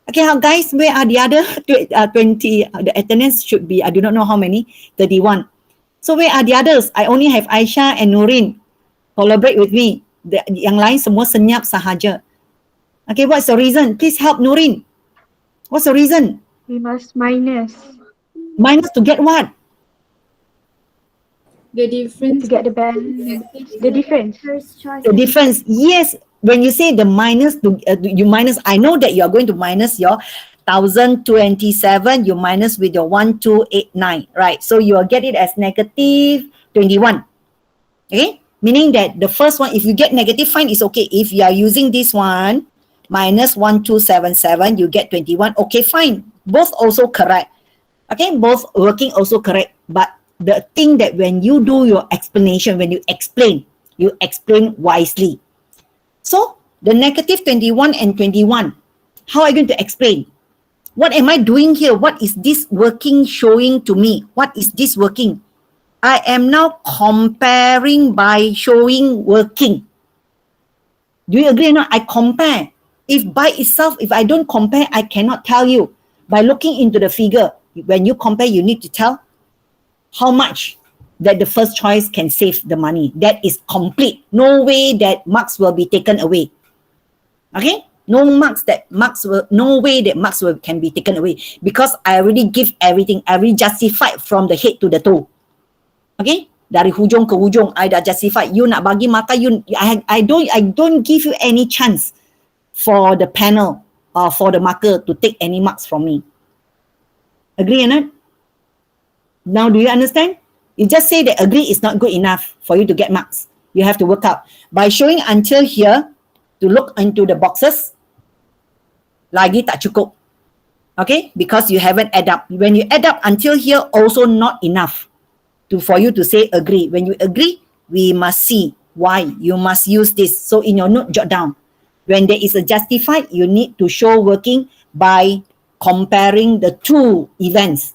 Okay, guys, where are the other 20? The attendance should be, I do not know how many, 31. So where are the others? I only have Aisha and Noreen. Collaborate with me. Yang lain semua senyap sahaja. Okay, what's the reason? Please help Noreen. What's the reason? We must minus Minus to get what? The difference. to get the balance. The difference. The difference. Yes. When you say the minus, you minus, I know that you are going to minus your 1,027, you minus with your 1,289, right? So you will get it as negative 21. Okay? Meaning that the first one, if you get negative, fine, it's okay. If you are using this one, minus 1,277, you get 21. Okay, fine. Both also correct. Okay, both working also correct. But the thing that when you do your explanation, when you explain wisely. So the negative 21 and 21, how are you going to explain? What am I doing here? What is this working showing to me? What is this working? I am now comparing by showing working. Do you agree or not? I compare. If by itself, if I don't compare, I cannot tell you. By looking into the figure, when you compare, you need to tell how much that the first choice can save the money. That is complete. No way that marks will be taken away. Okay? No way that marks can be taken away because I already give everything. I already justified from the head to the toe. Okay? Dari hujung ke hujung, I dah justify. You nak bagi maka, I don't give you any chance for the panel or for the marker to take any marks from me. Agree or not? Now, do you understand? You just say that agree is not good enough for you to get marks. You have to work out. By showing until here, to look into the boxes, lagi tak cukup. Okay? Because you haven't add up. When you add up until here, also not enough for you to say agree. When you agree, we must see why. You must use this. So in your note, jot down. When there is a justified, you need to show working by comparing the two events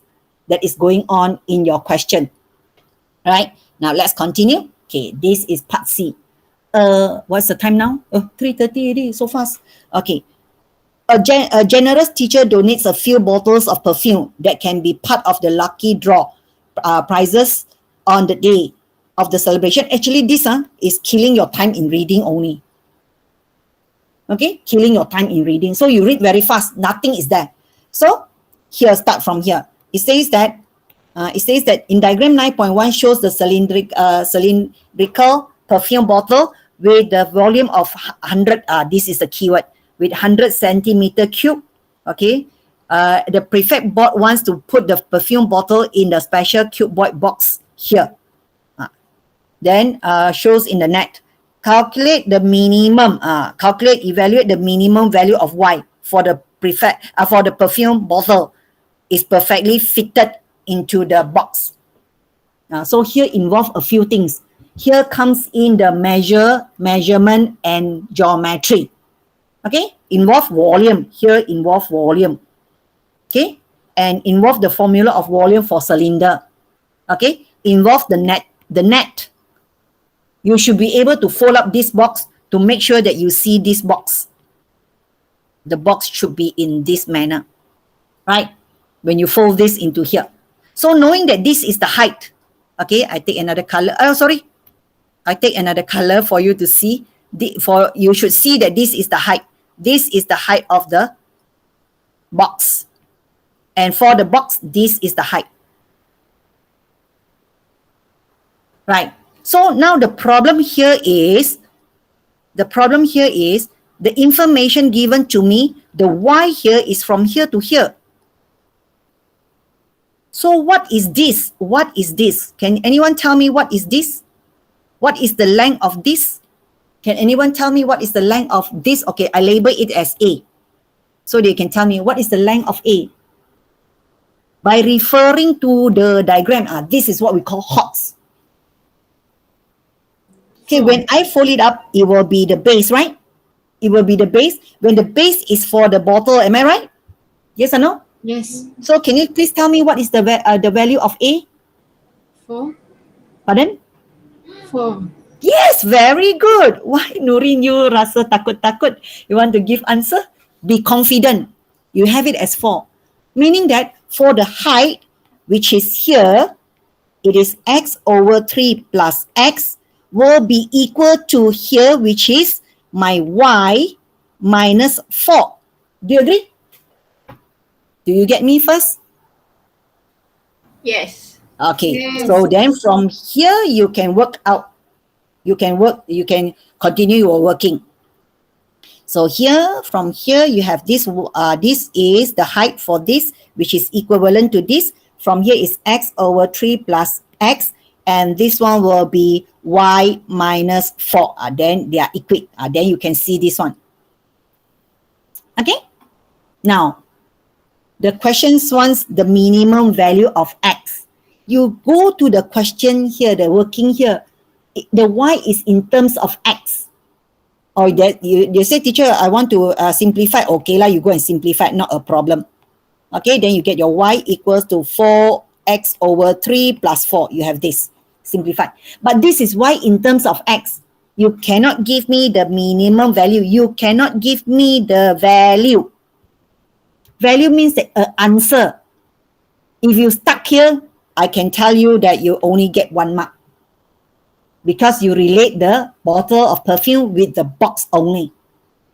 that is going on in your question. Right? Now let's continue. Okay, this is part C. What's the time now? 3:30 already, so fast. Okay. A generous teacher donates a few bottles of perfume that can be part of the lucky draw prizes on the day of the celebration. Actually, this is killing your time in reading only. Okay, killing your time in reading. So you read very fast, nothing is there. So here, start from here. It says that in diagram 9.1 shows the cylindrical perfume bottle with the volume of 100, this is the keyword, with 100 centimeter cube, okay, the prefect board wants to put the perfume bottle in the special cuboid box here. Then shows in the net. Calculate the minimum, evaluate the minimum value of Y for the prefect, for the perfume bottle is perfectly fitted into the box. So here involve a few things. Here comes in the measurement and geometry. Okay, involve volume. Here involve volume. Okay, and involve the formula of volume for cylinder. Okay, involve the net. The net. You should be able to fold up this box to make sure that you see this box. The box should be in this manner, right? When you fold this into here. So knowing that this is the height, okay, I take another color. I take another color for you to see. You should see that this is the height. This is the height of the box. And for the box, this is the height. Right. So now the problem here is the information given to me, the Y here is from here to here. So what is this? What is this? Can anyone tell me what is this? What is the length of this? Can anyone tell me what is the length of this? Okay, I label it as A. So they can tell me what is the length of A. By referring to the diagram, this is what we call HOTS. Okay, when I fold it up, it will be the base, right? It will be the base. When the base is for the bottle, am I right? Yes or no? Yes. So can you please tell me what is the value of A? 4. Pardon? 4. Yes, very good. Why, Nurin, you rasa takut-takut? You want to give answer? Be confident. You have it as 4. Meaning that for the height, which is here, it is x over 3 plus x will be equal to here, which is my y minus 4. Do you agree? Do you get me first? Yes. Okay, Yes. so then from here, you can work out. You can continue your working. So here, from here, you have this, this is the height for this, which is equivalent to this. From here is x over 3 plus x, and this one will be y minus 4. Then they are equal. Then you can see this one. Okay? Now, the question wants the minimum value of x. You go to the question here, the working here. The y is in terms of x. Or that you say, teacher, I want to simplify. Okay lah, you go and simplify, not a problem. Okay, then you get your y equals to 4x over 3 plus 4. You have this. Simplify. But this is y in terms of x. You cannot give me the minimum value. You cannot give me the value. Value means the answer. If you stuck here, I can tell you that you only get 1 mark. Because you relate the bottle of perfume with the box only.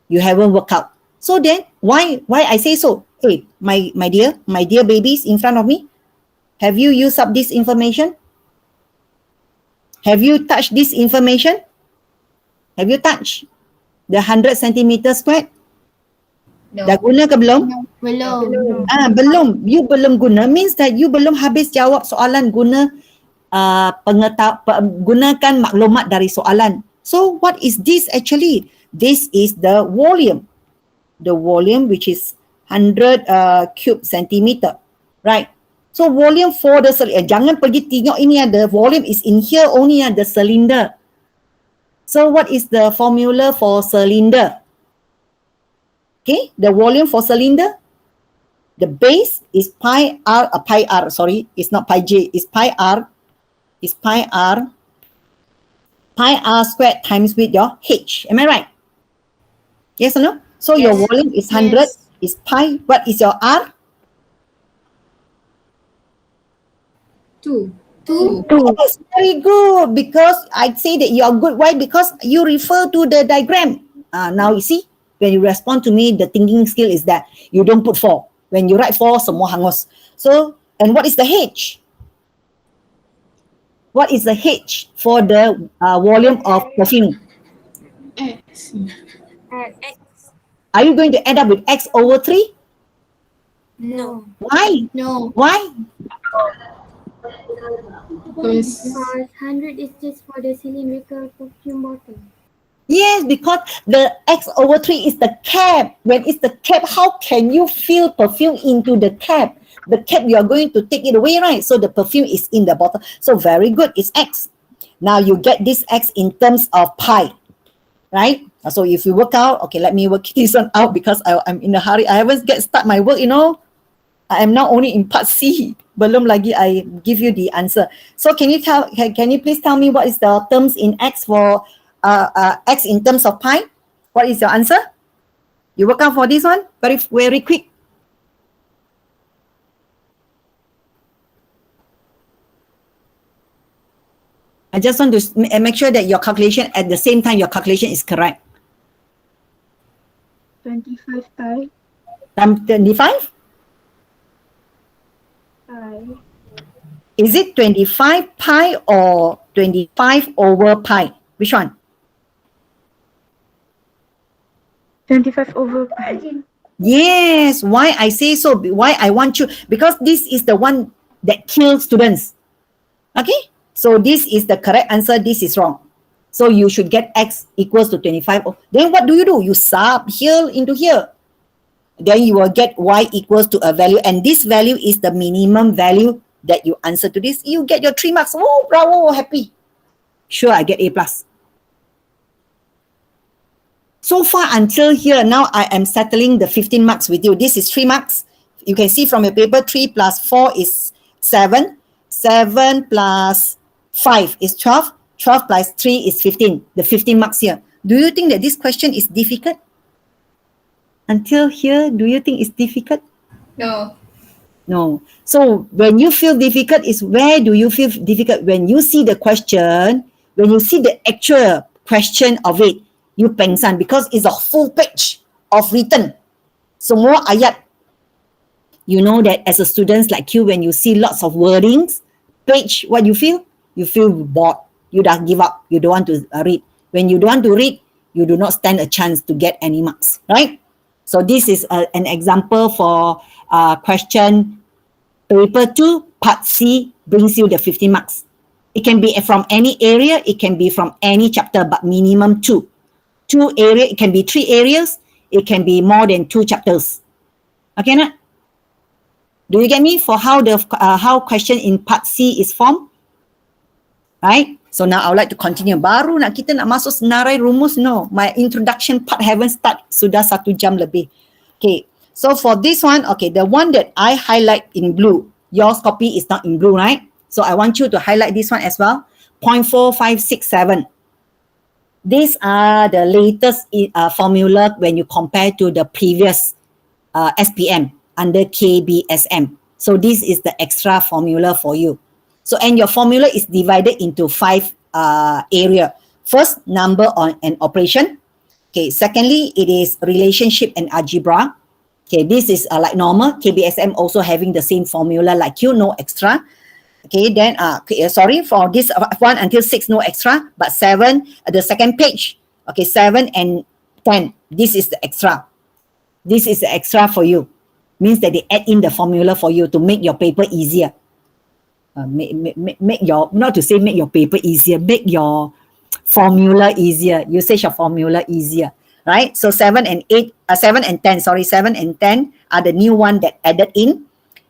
You haven't worked out. So then, why I say so? Hey, my dear babies in front of me, have you used up this information? Have you touched this information? Have you touched the 100 centimeter squared? No. Dah guna ke belum? Belum. Belum. You belum guna means that you belum habis jawab soalan guna gunakan maklumat dari soalan. So what is this actually? This is the volume. The volume which is 100 cube centimeter. Right? So volume for the cylinder. Jangan pergi tengok ini ada. Volume is in here only the cylinder. So what is the formula for cylinder? Okay, the volume for cylinder. The base is pi r, sorry, it's not pi j, it's pi r. Is pi r squared times with your h. Am I right? Yes or no? So your volume is 100, is pi. What is your r? 2. Yes, very good. Because I'd say that you are good. Why? Because you refer to the diagram. Now you see, when you respond to me, the thinking skill is that you don't put 4. When you write 4, semua hangus. So, and what is the h? What is the h for the volume of perfume? X. Are you going to end up with x over 3? No. Why? No. Why? Because Because 100 is just for the cylindrical perfume bottle. Yes, because the x over 3 is the cap. When it's the cap, how can you fill perfume into the cap? The cap, you are going to take it away, right? So the perfume is in the bottle. So very good, it's x. Now you get this x in terms of pi, right? So if you work out, okay, let me work this one out because I'm in a hurry. I haven't start my work, I am now only in part C. Belum lagi I give you the answer. So can you please tell me what is the terms in x for x in terms of pi? What is your answer? You work out for this one very, very quick. I just want to make sure that your calculation at the same time your calculation is correct. 25 pi. 25? Pi. Is it 25 pi or 25 over pi? Which one? 25 over pi. Yes, why I say so, why I want you, because this is the one that kills students. Okay, so this is the correct answer, this is wrong. So you should get x equals to 25. Then what do? You sub here into here. Then you will get y equals to a value, and this value is the minimum value that you answer to this. You get your 3 marks. Oh, bravo, happy. Sure, I get A+. So far until here, now I am settling the 15 marks with you. This is 3 marks. You can see from your paper, 3 plus 4 is 7. 7 plus 5 is 12. 12 plus 3 is 15. The 15 marks here. Do you think that this question is difficult? Until here, do you think it's difficult? no. No. So when you feel difficult is where do you feel difficult? When you see the question, when you see the actual question of it, you pengsan because it's a full page of written. Semua ayat. You know that as a student like you, when you see lots of wordings, page, what you feel? You feel bored. You dah give up. You don't want to read. When you don't want to read, you do not stand a chance to get any marks, right? So this is an example for question paper 2, part C brings you the 50 marks. It can be from any area, it can be from any chapter, but minimum 2. 2 area, it can be 3 areas, it can be more than 2 chapters. Okay, na? Do you get me for how the how question in part C is formed? Right? So now I would like to continue. Baru kita nak masuk senarai rumus, no. My introduction part haven't start, sudah 1 jam lebih. Okay, so for this one, okay, the one that I highlight in blue, yours copy is not in blue, right? So I want you to highlight this one as well. 0.4567. These are the latest formula when you compare to the previous SPM under KBSM. So this is the extra formula for you. So, and your formula is divided into 5 area. First, number on an operation. Okay, secondly, it is relationship and algebra. Okay, this is like normal. KBSM also having the same formula like you, no extra. Okay, then, sorry, for this 1 until 6, no extra, but 7, the second page, okay, 7 and 10, this is the extra. This is the extra for you. Means that they add in the formula for you to make your paper easier. Make your, not to say make your paper easier, make your formula easier, usage of formula easier, right? So 7 and 10, 7 and 10 are the new one that added in.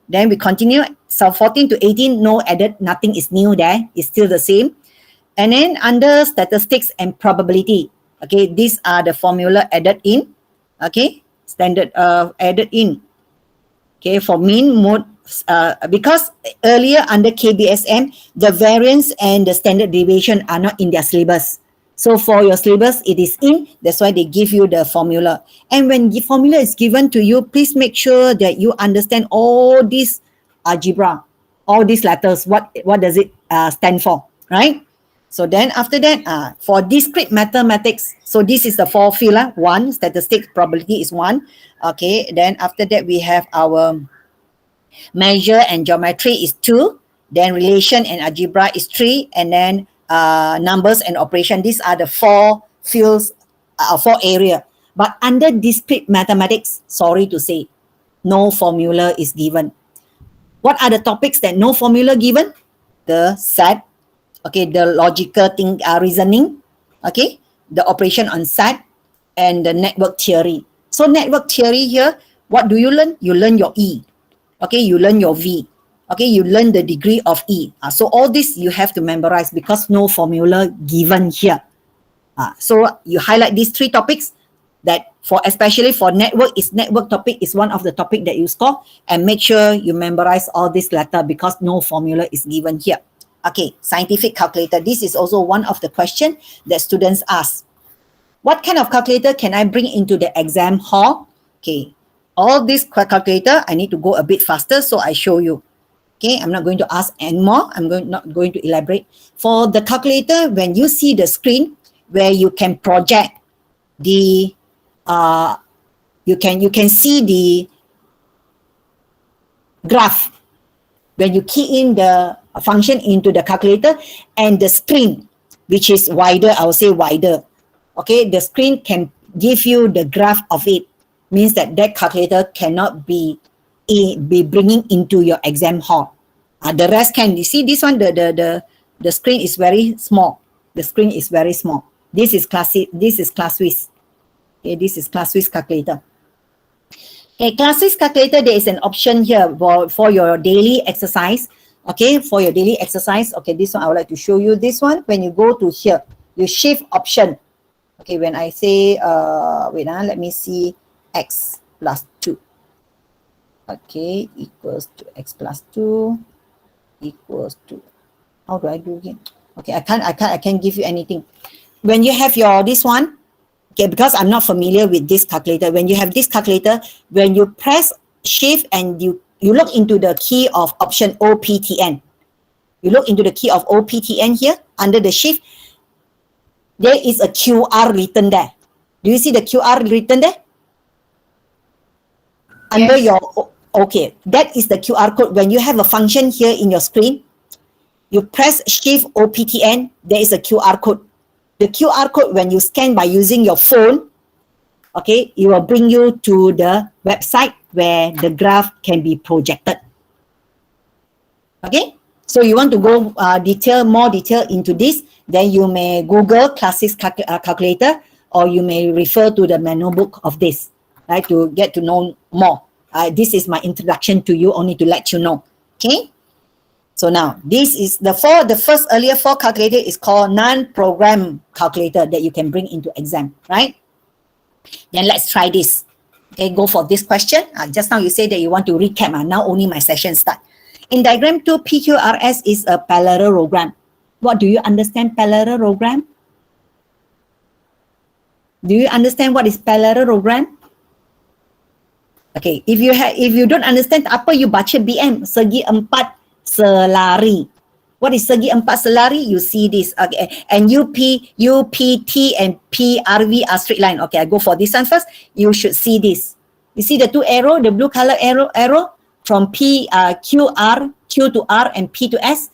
Then we continue. So 14 to 18, no added, nothing is new there. It's still the same. And then under statistics and probability, okay, these are the formula added in, okay, standard added in. Okay, for mean, mode, because earlier under KBSM, the variance and the standard deviation are not in their syllabus. So for your syllabus, it is in, that's why they give you the formula. And when the formula is given to you, please make sure that you understand all these algebra, all these letters, what does it stand for, right? So then after that, for discrete mathematics, so this is the 4 field, 1, statistics, probability is 1. Okay, then after that, we have our measure and geometry is 2. Then relation and algebra is 3. And then numbers and operation, these are the 4 fields for area. But under discrete mathematics, sorry to say, no formula is given. What are the topics that no formula given? The set, okay, the logical reasoning, okay, the operation on set, and the network theory. So network theory here, what do you learn? You learn your E, okay, you learn your V, okay, you learn the degree of E. So all this you have to memorize because no formula given here. So you highlight these three topics that especially for network topic is one of the topic that you score, and make sure you memorize all this letter because no formula is given here. Okay, scientific calculator. This is also one of the question that students ask. What kind of calculator can I bring into the exam hall? Okay, all this calculator, I need to go a bit faster, so I show you. Okay, I'm not going to ask anymore. Not going to elaborate. For the calculator, when you see the screen where you can project the you can see the graph when you key in the function into the calculator, and the screen which is wider, I will say wider, okay, the screen can give you the graph of it, means that calculator cannot be bringing into your exam hall. The rest can. You see this one, the screen is very small. The screen is very small. This is class Swiss. Okay, this is class Swiss calculator. Okay, class Swiss calculator, there is an option here for your daily exercise. Okay, for your daily exercise. Okay, this one I would like to show you. This one, when you go to here, you shift option. Okay, when I say, wait, let me see, x plus 2. Okay, equals to x plus 2 equals to, how do I do again? Okay, I can't give you anything. When you have your, this one, okay, because I'm not familiar with this calculator. When you have this calculator, when you press shift and you look into the key of option OPTN. You look into the key of OPTN here, under the shift, there is a QR written there. Do you see the QR written there? Under your, okay, that is the QR code. When you have a function here in your screen, you press shift OPTN, there is a QR code. The QR code, when you scan by using your phone, okay, it will bring you to the website where the graph can be projected. Okay, so you want to go more detail into this, then you may Google classics calculator, or you may refer to the manual book of this, right, to get to know more. This is my introduction to you, only to let you know. Okay. So now, this is the first earlier four calculator is called non-program calculator that you can bring into exam, right? Then let's try this. Okay, go for this question. Just now you say that you want to recap. Now only my session start. In diagram 2, PQRS is a parallelogram. What do you understand parallelogram? Do you understand what is parallelogram? Okay, if you don't understand, apa you baca BM, segi empat selari. What is segi empat selari? You see this. Okay, and UPT and PRV are straight line. Okay, I go for this one first. You should see this. You see the two arrow, the blue color arrow from Q to R and P to S,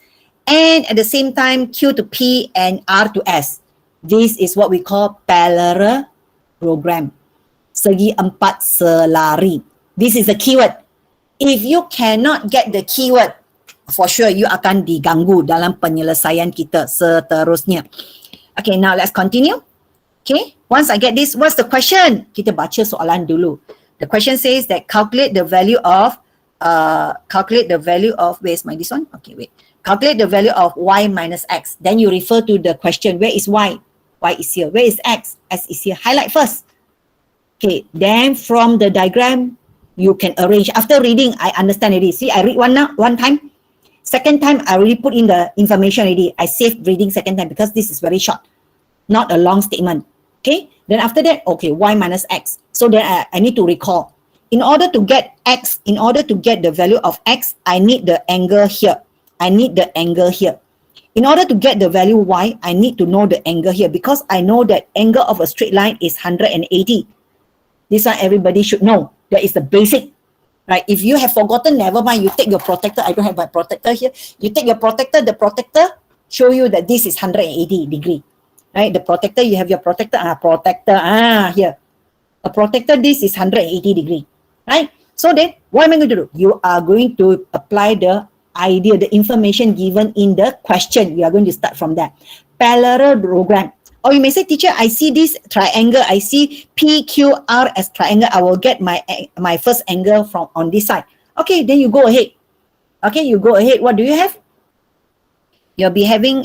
and at the same time Q to P and R to S. This is what we call parallelogram. Segi empat selari. This is the keyword. If you cannot get the keyword, for sure you akan diganggu dalam penyelesaian kita seterusnya. Okay, now let's continue. Okay, once I get this, what's the question? Kita baca soalan dulu. The question says that calculate the value of, where's my this one? Okay, wait. Calculate the value of y minus x. Then you refer to the question, where is y? Y is here. Where is x? S is here. Highlight first. Okay, then from the diagram, you can arrange. After reading, I understand already. See, I read one time. Second time, I already put in the information already. I saved reading second time because this is very short, not a long statement. Okay, then after that, okay, y minus x. So then I need to recall. In order to get x, in order to get the value of x, I need the angle here. I need the angle here. In order to get the value y, I need to know the angle here because I know that angle of a straight line is 180. This one everybody should know. That is the basic, right? If you have forgotten, never mind. You take your protector. I don't have my protector here. You take your protector. The protector show you that this is 180 degree. right? The protector, you have your protector, here. A protector, this is 180 degree, right? So then, what am I going to do? You are going to apply the idea, the information given in the question. You are going to start from that. Parallelogram. Or you may say, teacher, I see this triangle. I see PQR as triangle. I will get my first angle from on this side. Okay, then you go ahead. Okay, you go ahead. What do you have? You'll be having,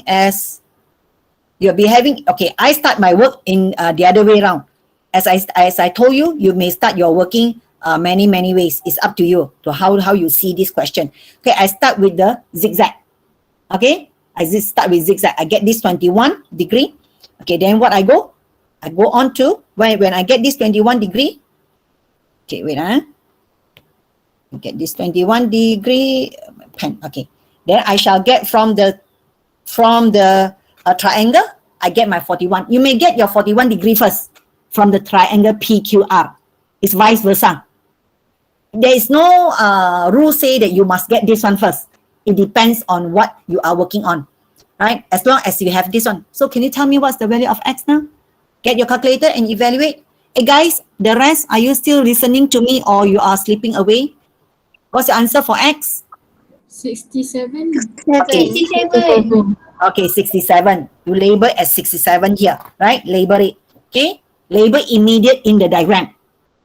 okay, I start my work in the other way around. As I told you, you may start your working many ways. It's up to you to how you see this question. Okay, I start with the zigzag. Okay, I just start with zigzag. I get this 21 degree. Okay, then what I go on to when I get this 21 degree. Okay, wait, get this 21 degree pen. Okay, then I shall get from the triangle, I get my 41. You may get your 41 degree first from the triangle PQR. It's vice versa. There is no rule say that you must get this one first. It depends on what you are working on, right? As long as you have this one. So can you tell me what's the value of X now? Get your calculator and evaluate. Hey guys, the rest, are you still listening to me or you are sleeping away? What's your answer for X? 67. Okay. 67. Okay, 67. You label as 67 here, right? Label it. Okay? Label immediate in the diagram.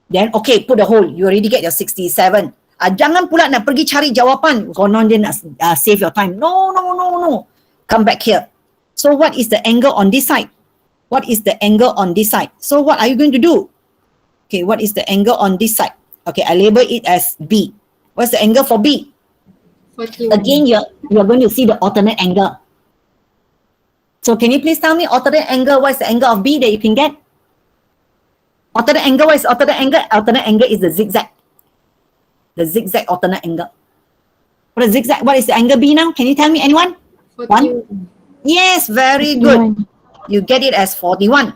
Then, okay, put a hole. You already get your 67. Jangan pula nak pergi cari jawapan. Konon dia nak save your time. No. Come back here. So, what is the angle on this side? What is the angle on this side? So, what are you going to do? Okay, what is the angle on this side? Okay, I label it as B. What's the angle for B? 41. Again, you're going to see the alternate angle. So can you please tell me alternate angle, what is the angle of B that you can get? Alternate angle, what is alternate angle? Alternate angle is the zigzag. The zigzag alternate angle. What is zigzag? What is the angle B now? Can you tell me, anyone? 41. Yes, very good. You get it as 41.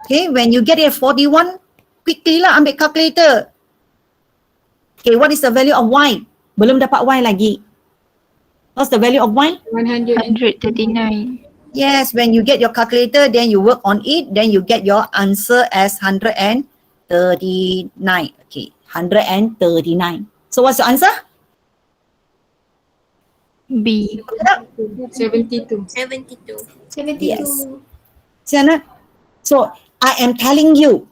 Okay, when you get it as 41, quickly lah ambil calculator. Okay, what is the value of Y? Belum dapat Y lagi. What's the value of Y? 139. Yes, when you get your calculator, then you work on it, then you get your answer as 139. Okay, 139. So what's your answer? B. 72. 72. Yes. Siana? So I am telling you,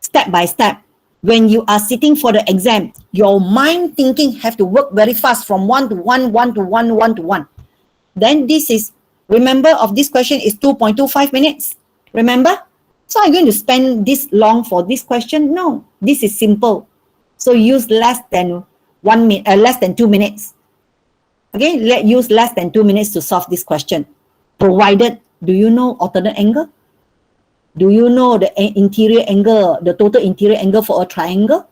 step by step, when you are sitting for the exam, your mind thinking have to work very fast from 1 to 1, 1 to 1, 1 to 1. Then this is, remember of this question is 2.25 minutes. Remember? So I'm going to spend this long for this question? No, this is simple. So use less than 2 minutes. Okay, use less than 2 minutes to solve this question. Provided, do you know alternate angle? Do you know the interior angle, the total interior angle for a triangle?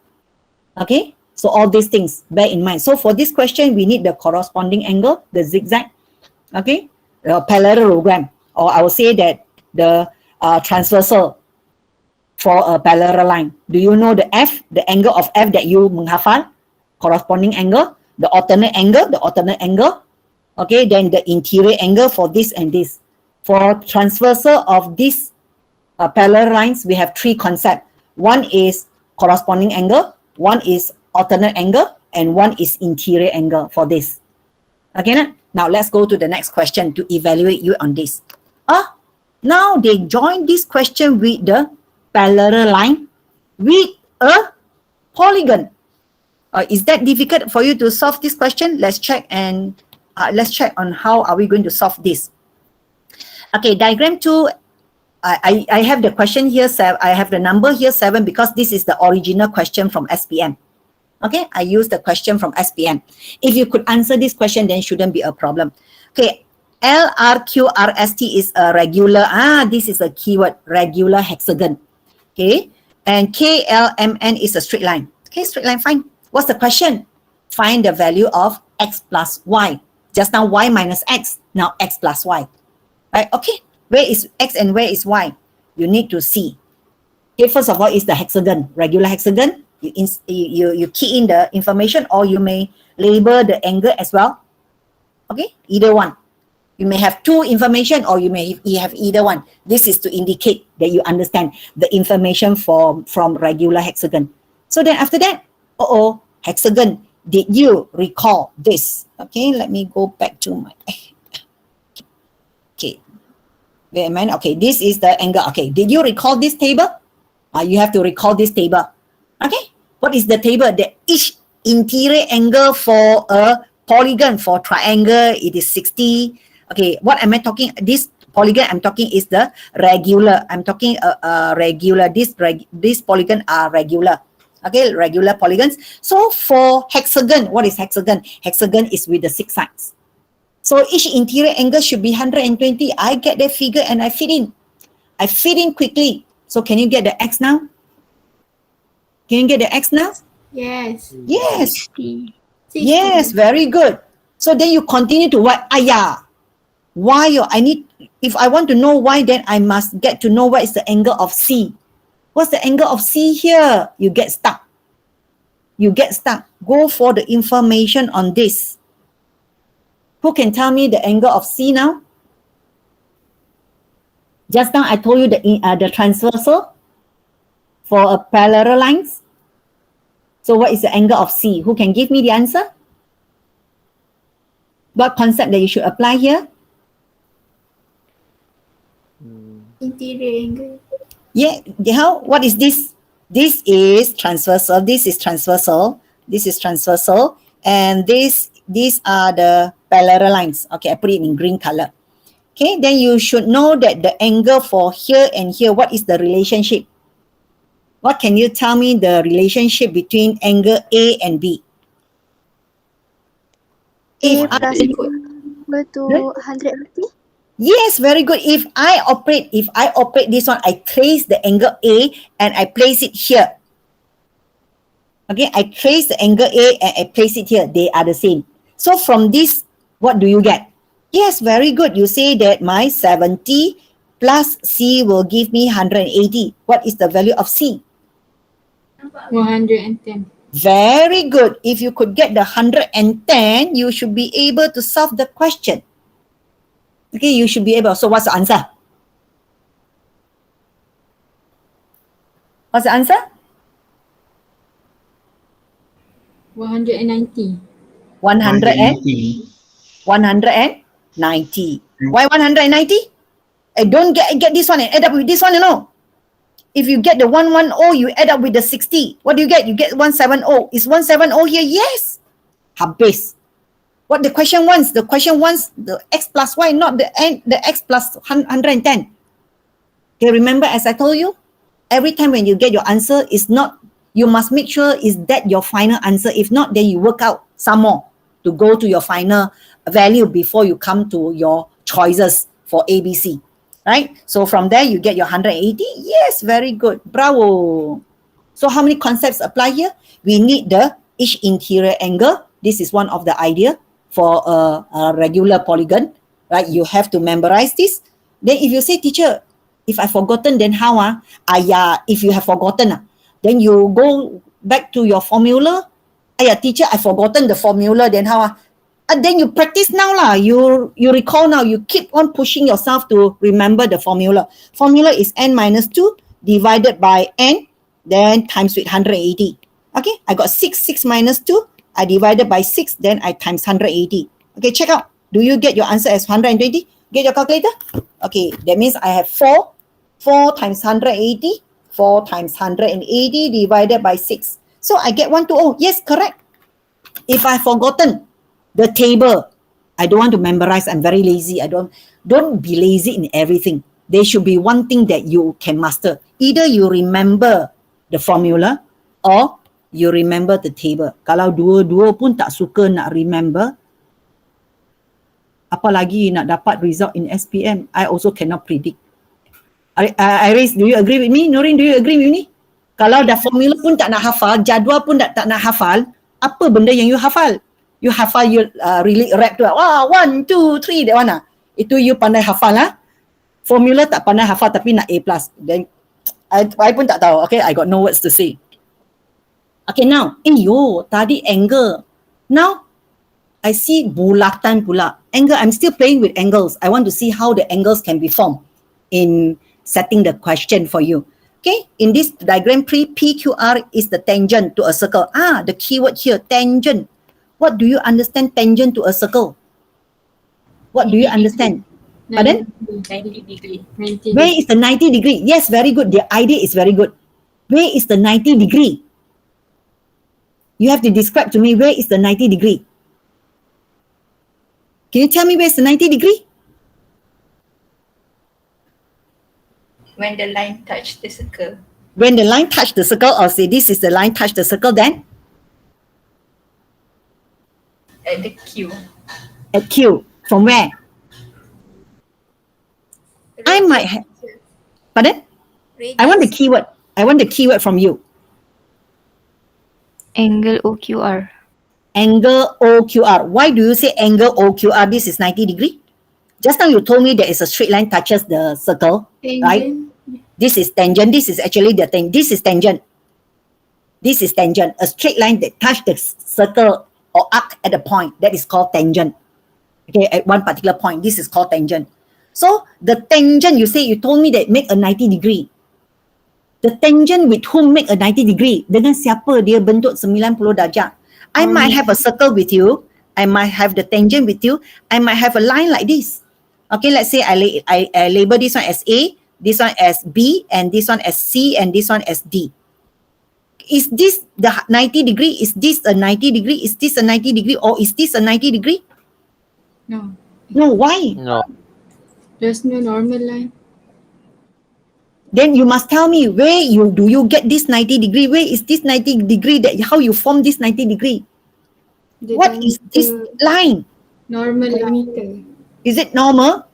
Okay, so all these things, bear in mind. So for this question, we need the corresponding angle, the zigzag, okay, the parallelogram, or I will say that the transversal for a parallel line. Do you know the F, the angle of F that you menghafal? Corresponding angle, the alternate angle, okay, then the interior angle for this and this. For transversal of this parallel lines, we have three concepts. One is corresponding angle, one is alternate angle, and one is interior angle for this. Okay, now let's go to the next question to evaluate you on this. Now they join this question with the parallel line with a polygon. Is that difficult for you to solve this question? Let's check on how are we going to solve this. Okay, diagram 2. I have the question here, I have the number here 7 because this is the original question from SPM. Okay, I use the question from SPM. If you could answer this question, then shouldn't be a problem. Okay, LRQRST is a regular, this is a keyword, regular hexagon. Okay, and KLMN is a straight line. Okay, straight line, fine. What's the question? Find the value of X plus Y. Just now Y minus X, now X plus Y. Right, okay. Where is X and where is Y? You need to see. Okay, first of all, is the hexagon, regular hexagon. You key in the information or you may label the angle as well. Okay, either one. You may have two information or you may have either one. This is to indicate that you understand the information from regular hexagon. So then after that, hexagon, did you recall this? Okay, let me go back to my, okay, wait a minute. Okay, this is the angle. Okay, did you recall this table? You have to recall this table. Okay, what is the table? The each interior angle for a polygon, for triangle, it is 60. Okay, what am I talking? This polygon I'm talking is the regular. I'm talking regular. This polygon are regular. Okay, regular polygons. So for hexagon, what is hexagon? Hexagon is with the 6 sides. So each interior angle should be 120. I get the figure and I fit in. I fit in quickly. So can you get the X now? Can you get the X now? Yes. Yes. 60. Yes, very good. So then you continue to what? Why? If I want to know why, then I must get to know what is the angle of C. What's the angle of C here? You get stuck. You get stuck. Go for the information on this. Who can tell me the angle of C now? Just now I told you the transversal for a parallel lines. So what is the angle of C? Who can give me the answer? What concept that you should apply here? Interior angle. Yeah, how? What is this? This is transversal. This is transversal. This is transversal. And these are the parallel lines. Okay, I put it in green color. Okay, then you should know that the angle for here and here, what is the relationship? What can you tell me the relationship between angle A and B? A If plus I- B equal to 180. Yes, very good. If I operate this one, I trace the angle A and I place it here. Okay, I trace the angle A and I place it here. They are the same. So from this, what do you get? Yes, very good. You say that my 70 plus C will give me 180. What is the value of C? 110. Very good. If you could get the 110, you should be able to solve the question. Okay, you should be able. So what's the answer? What's the answer? 190. 190. Why 190? I don't get this one and add up with this one, you know. If you get the 110, you add up with the 60. What do you get? You get 170. Is 170 here? Yes. Habis. What the question wants? The question wants the x plus y, not the x plus 110. Okay, remember as I told you, every time when you get your answer, is not, you must make sure is that your final answer. If not, then you work out some more to go to your final value before you come to your choices for ABC. Right? So from there, you get your 180. Yes, very good. Bravo. So how many concepts apply here? We need the each interior angle. This is one of the idea for a regular polygon. Right? You have to memorize this. Then if you say, teacher, if I've forgotten, then how? If you have forgotten, then you go back to your formula. Teacher, I've forgotten the formula, then how? Then you practice now lah. You recall now. You keep on pushing yourself to remember the formula. Formula is n minus 2 divided by n, then times with 180. Okay, I got 6 minus 2. I divided by 6, then I times 180. Okay, check out. Do you get your answer as 120? Get your calculator? Okay, that means I have 4 times 180. 4 times 180 divided by 6. So I get 120. Yes, correct. If I've forgotten the table, I don't want to memorize. I'm very lazy. Don't be lazy in everything. There should be one thing that you can master. Either you remember the formula or you remember the table. Kalau dua-dua pun tak suka nak remember, apalagi nak dapat result in SPM, I also cannot predict. Iris, do you agree with me? Nurin, do you agree with me? Kalau dah formula pun tak nak hafal, jadual pun tak nak hafal, apa benda yang you hafal? You hafal, you really rap tu. 1, 2, 3, that one lah. Itu you pandai hafal lah. Formula tak pandai hafal tapi nak A+. Then I pun tak tahu. Okay, I got no words to say. Okay, now, tadi angle. Now, I see bulatan pula. Angle, I'm still playing with angles. I want to see how the angles can be formed in setting the question for you. Okay, in this diagram, PQR is the tangent to a circle. The keyword here, tangent. What do you understand tangent to a circle? What do you understand? Pardon? 90 degree. 90 Where is the 90 degree? Yes, very good. The idea is very good. Where is the 90 degree? You have to describe to me where is the 90 degree. Can you tell me where's the 90 degree? When the line touch the circle. When the line touch the circle, or say this is the line touch the circle, then At the Q. at Q. From where? I might have. Pardon? I want the keyword. I want the keyword from you. Angle OQR. Angle OQR. Why do you say angle OQR? This is 90 degree. Just now you told me there is a straight line touches the circle, right? Tangent. This is tangent. This is actually the thing. This is tangent. This is tangent. A straight line that touch the circle or arc at a point. That is called tangent. Okay, at one particular point. This is called tangent. So the tangent, you told me that make a 90 degree. The tangent with whom make a 90 degree? Dengan siapa dia bentuk 90 darjah? I might have a circle with you. I might have the tangent with you. I might have a line like this. Okay, let's say I label this one as A, this one as B, and this one as C, and this one as D. Is this the 90 degree? Is this a 90 degree? Is this a 90 degree? Or is this a 90 degree? No. No, why? No. There's no normal line. Then you must tell me where do you get this 90 degree? Where is this 90 degree? That how you form this 90 degree? The What is this line? normal diameter? Is it normal?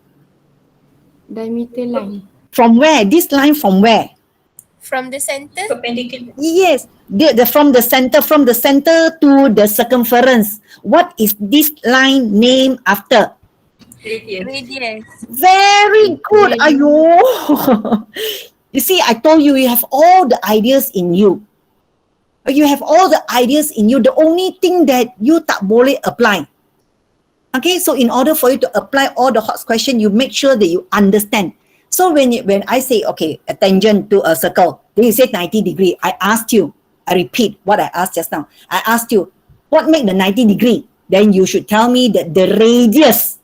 Diameter line. From where? This line from where? From the center? Perpendicular. Yes, from the center to the circumference. What is this line named after? Radius. Radius. Very good. Ayo. You see, I told you, you have all the ideas in you. You have all the ideas in you. The only thing that you tak boleh apply. Okay, so in order for you to apply all the hot question, you make sure that you understand. So when I say, okay, a tangent to a circle, then you say 90 degree. I asked you, I repeat what I asked just now. I asked you, what make the 90 degree? Then you should tell me that the radius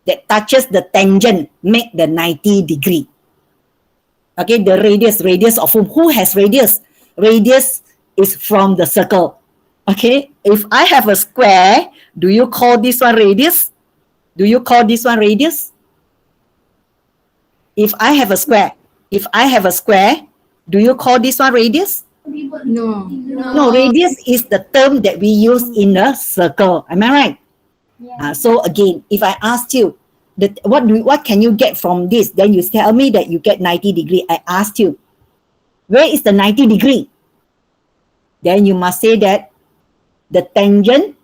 that touches the tangent make the 90 degree. Okay, the radius of whom? Who has radius? Radius is from the circle. Okay, if I have a square, do you call this one radius? Do you call this one radius? If I have a square, do you call this one radius? No. No, radius is the term that we use in a circle. Am I right? So again, if I asked you, what can you get from this? Then you tell me that you get 90 degree. I asked you, where is the 90 degree? Then you must say that the tangent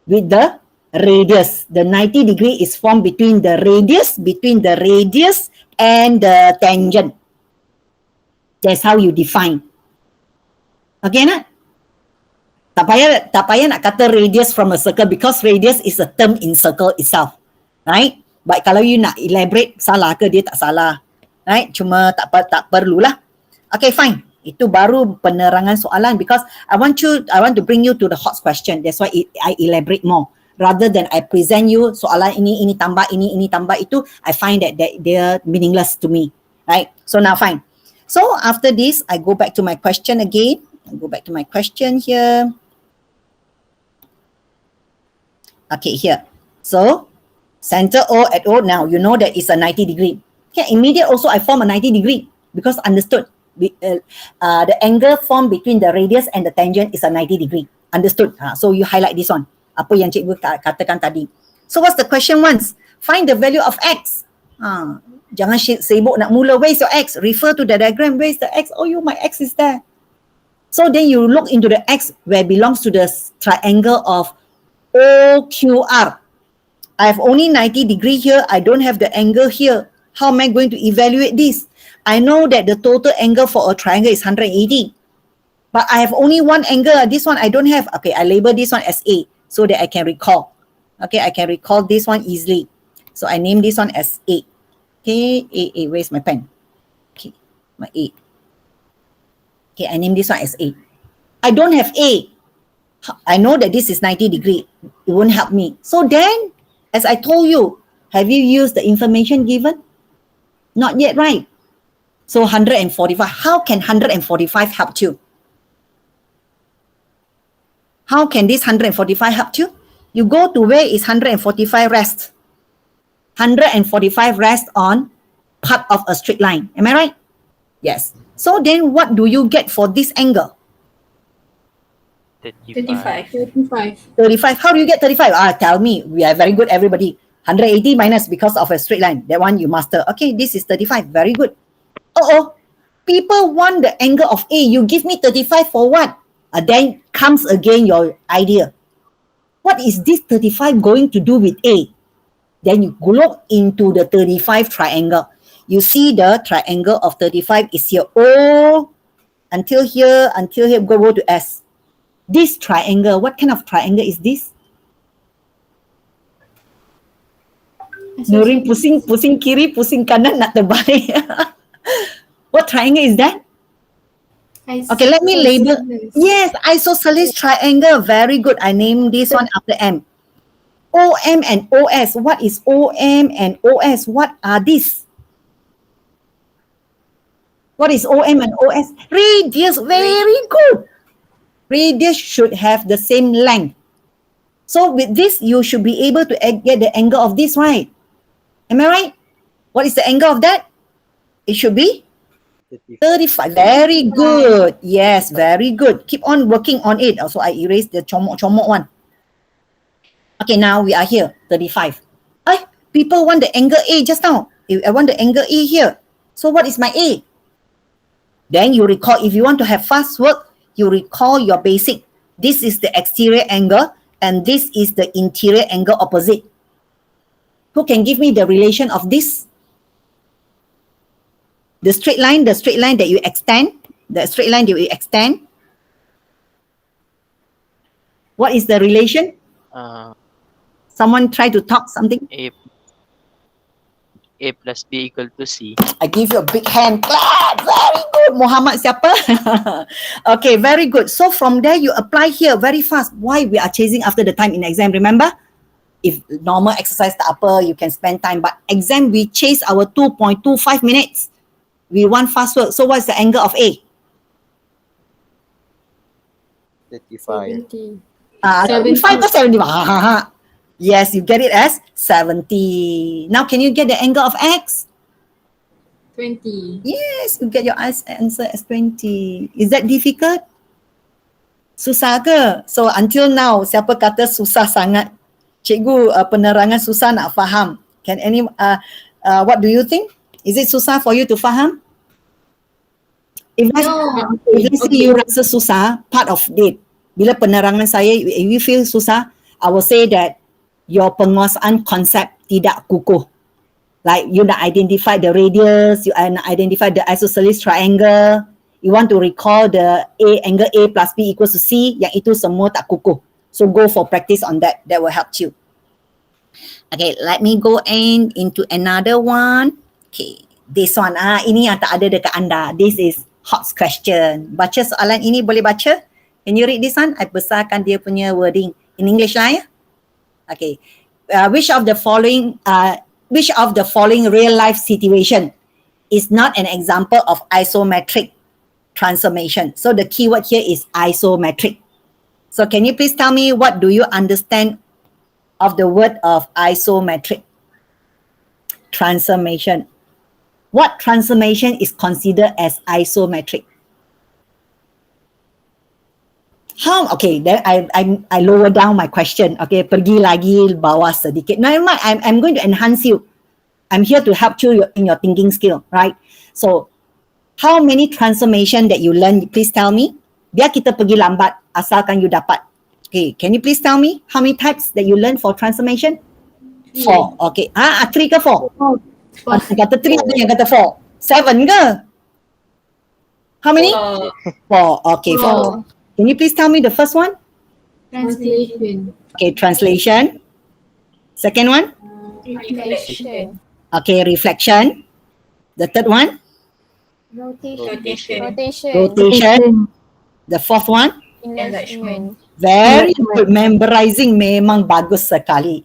with the radius. The 90 degree is formed between the radius and the tangent. That's how you define. Okay, nak? Tak payah nak kata radius from a circle because radius is a term in circle itself. Right? But kalau you nak elaborate, salah ke dia tak salah. Right? Cuma tak perlulah. Okay, fine. Itu baru penerangan soalan because I want to bring you to the hot question. That's why I elaborate more. Rather than I present you soalan ini tambah itu, I find that they're meaningless to me. Right? So now fine. So after this, I go back to my question again. I go back to my question here. Okay, here. So, center O at O. Now, you know that it's a 90 degree. Okay, immediate also I form a 90 degree because understood. The angle formed between the radius and the tangent is a 90 degree. Understood? So, you highlight this one. Apa yang cikgu katakan tadi. So, what's the question once? Find the value of X. Jangan sibuk nak mula. Where is your X? Refer to the diagram. Where is the X? Oh, my X is there. So, then you look into the X where belongs to the triangle of OQR. I have only 90 degree here. I don't have the angle here. How am I going to evaluate this? I know that the total angle for a triangle is 180. But I have only one angle. This one I don't have. Okay, I label this one as A. so that I can recall. Okay, I can recall this one easily. So I name this one as A. Okay, A, where's my pen? Okay, my A. Okay, I name this one as A. I don't have A. I know that this is 90 degree. It won't help me. So then, as I told you, have you used the information given? Not yet, right? So 145. How can 145 help you? How can this 145 help you? You go to where is 145 rest. 145 rest on part of a straight line. Am I right? Yes. So then what do you get for this angle? 35. 35. 35. How do you get 35? Tell me. We are very good, everybody. 180 minus because of a straight line. That one you master. Okay, this is 35. Very good. People want the angle of A. You give me 35 for what? Then comes again your idea. What is this 35 going to do with A? Then you look into the 35 triangle. You see the triangle of 35 is here. O until here, go to S. This triangle, what kind of triangle is this? Nurin pusing kiri, pusing kanan, nak terbalik. What triangle is that? Okay, let me label. Yes, isosceles triangle. Very good. I named this one after M. OM and OS. What is OM and OS? What are these? What is OM and OS? Radius. Very good. Radius should have the same length. So with this, you should be able to get the angle of this, right? Am I right? What is the angle of that? It should be 35. Very good. Yes, very good. Keep on working on it. Also, I erased the chomok one. Okay, now we are here, 35. People want the angle A just now. I want the angle A here. So what is my A? Then you recall, if you want to have fast work, you recall your basic. This is the exterior angle and this is the interior angle opposite. Who can give me the relation of this? The straight line that you extend. What is the relation? Someone try to talk something. A plus B equal to C. I give you a big hand clap. Very good. Muhammad siapa? Okay, very good. So from there you apply here very fast. Why we are chasing after the time in exam? Remember? If normal exercise tak apa, you can spend time. But exam we chase our 2.25 minutes. We want fast work. So what's the angle of A? 70. 75 or 75? Yes, you get it as 70. Now can you get the angle of X? 20. Yes, you get your answer as 20. Is that difficult? Susah ke? So until now, siapa kata susah sangat? Cikgu penerangan susah nak faham. Can any, what do you think? Is it susah for you to faham? If let's say you rasa susah, part of it. Bila penerangan saya, if you feel susah, I will say that your penguasaan konsep tidak kukuh. Like you nak identify the radius, you nak identify the isosceles triangle, you want to recall the angle A plus B equals to C, yang itu semua tak kukuh. So go for practice on that. That will help you. Okay, let me go into another one. Okay, this one. Ini yang tak ada dekat anda. This is hot question. Baca soalan ini, boleh baca? Can you read this one? I besarkan dia punya wording in English lah ya. Okay. Which of the following real life situation is not an example of isometric transformation? So the keyword here is isometric. So can you please tell me what do you understand of the word of isometric transformation? What transformation is considered as isometric? How? Okay, then I lower down my question. Okay, pergi lagi bawah sedikit. No, I'm going to enhance you. I'm here to help you in your thinking skill, right? So, how many transformation that you learn? Please tell me. Biar kita pergi lambat, asalkan you dapat. Okay, can you please tell me how many types that you learn for transformation? 4. Okay. 3 ke 4? 4. Yang kata 3 atau yang kata 4? 7 ke? How many? 4. Okay, 4. Can you please tell me the first one? Translation. Okay, translation. Second one? Reflection. Okay, reflection. The third one? Rotation. Rotation. The fourth one? Enlargement. Very good. Memorizing memang bagus sekali.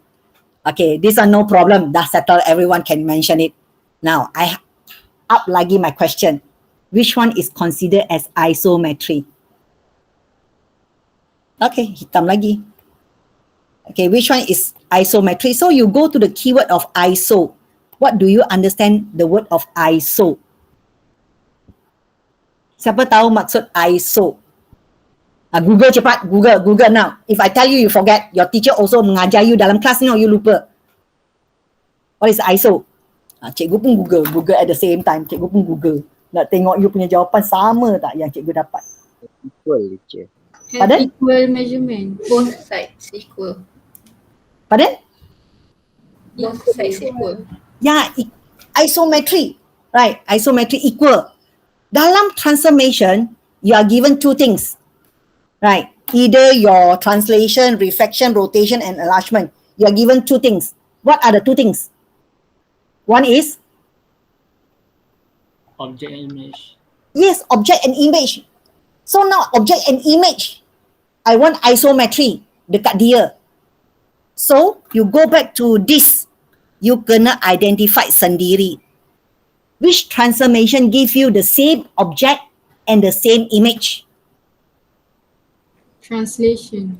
Okay, these are no problem. Dah settle. Everyone can mention it. Now, I up lagi my question. Which one is considered as isometry? Okay, hitam lagi. Okay, which one is isometry? So you go to the keyword of iso. What do you understand the word of iso? Siapa tahu maksud iso? Google cepat, Google now. If I tell you, you forget. Your teacher also mengajar you dalam kelas, you lupa. What is ISO? Cikgu pun Google at the same time. Cikgu pun Google. Nak tengok you punya jawapan sama tak yang cikgu dapat. Equal, teacher. Pardon? Equal measurement. Both sides equal. Pardon? Both sides equal. Yeah, isometry. Right, isometry equal. Dalam transformation, you are given two things. Right, either your translation, reflection, rotation, and enlargement. You are given two things. What are the two things? One is? Object and image. Yes, object and image. So now object and image, I want isometry dekat dia. So you go back to this. You kena identify sendiri. Which transformation give you the same object and the same image? Translation.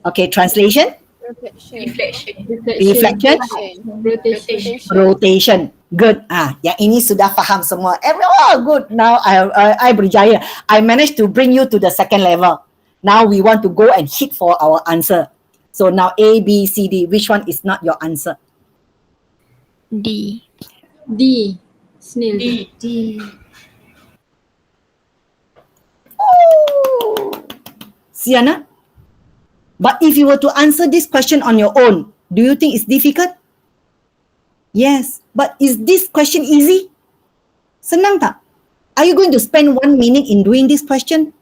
Okay, translation, Reflection. reflection, Rotation. rotation. Good. Yang ini sudah faham semua. Everyone good. Now I berjaya. I managed to bring you to the second level. Now we want to go and hit for our answer. So now A, B, C, D. Which one is not your answer? D. D. Snail. D. Siana? But if you were to answer this question on your own, do you think it's difficult? Yes. But is this question easy? Senang tak? Are you going to spend 1 minute in doing this question?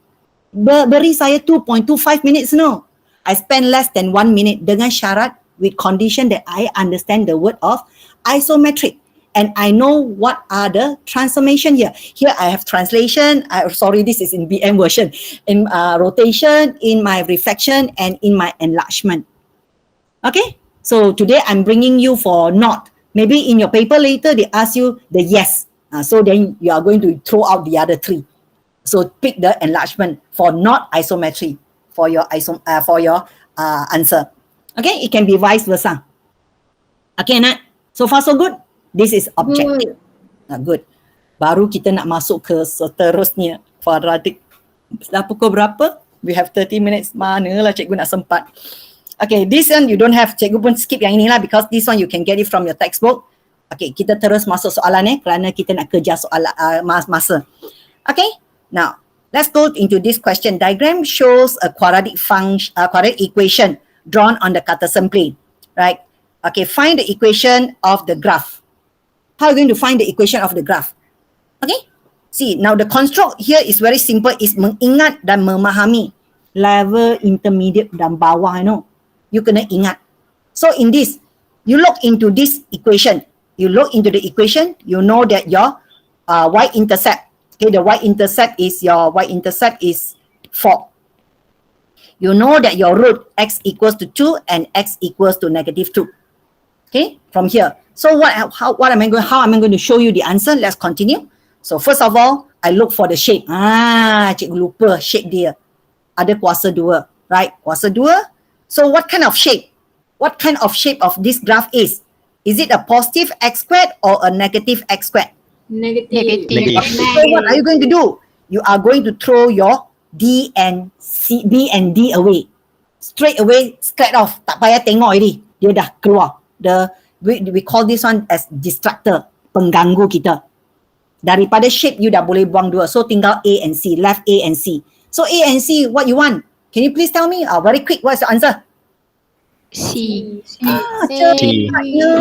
Beri saya 2.25 minutes, no. I spend less than 1 minute dengan syarat with condition that I understand the word of isometric. And I know what are the transformation here. Here I have translation. Sorry, this is in BM version. In rotation, in my reflection, and in my enlargement. Okay? So today I'm bringing you for not. Maybe in your paper later, they ask you the yes. So then you are going to throw out the other three. So pick the enlargement for not isometry for your answer. Okay? It can be vice versa. Okay, Nat? So far so good? This is objective. Good. Baru kita nak masuk ke seterusnya. Quadratic. Dah pukul berapa? We have 30 minutes. Manalah cikgu nak sempat. Okay, this one you don't have. Cikgu pun skip yang inilah because this one you can get it from your textbook. Okay, kita terus masuk soalan kerana kita nak kejar soalan masa. Okay, now let's go into this question. Diagram shows a quadratic function, quadratic equation drawn on the Cartesian plane. Right? Okay, find the equation of the graph. How are you going to find the equation of the graph? Okay, see now the construct here is very simple. Is mengingat dan memahami level intermediate dan bawah. You kena ingat. So in this, you look into this equation. You look into the equation. You know that your y-intercept. Okay, the y-intercept is 4. You know that your root x equals to 2 and x equals to -2. Okay, from here. So how am I going to show you the answer? Let's continue. So first of all, I look for the shape. Cikgu lupa shape dia. Ada kuasa 2, right? Kuasa 2. So what kind of shape? What kind of shape of this graph is? Is it a positive x squared or a negative x squared? Negative. So what are you going to do? You are going to throw your B and D away. Straight away, straight off. Tak payah tengok lagi. Dia dah keluar. We call this one as distractor, pengganggu kita. Daripada shape, you dah boleh buang 2. So tinggal A and C, left A and C. So A and C, what you want? Can you please tell me? Very quick, what's your answer? C. Cepatnya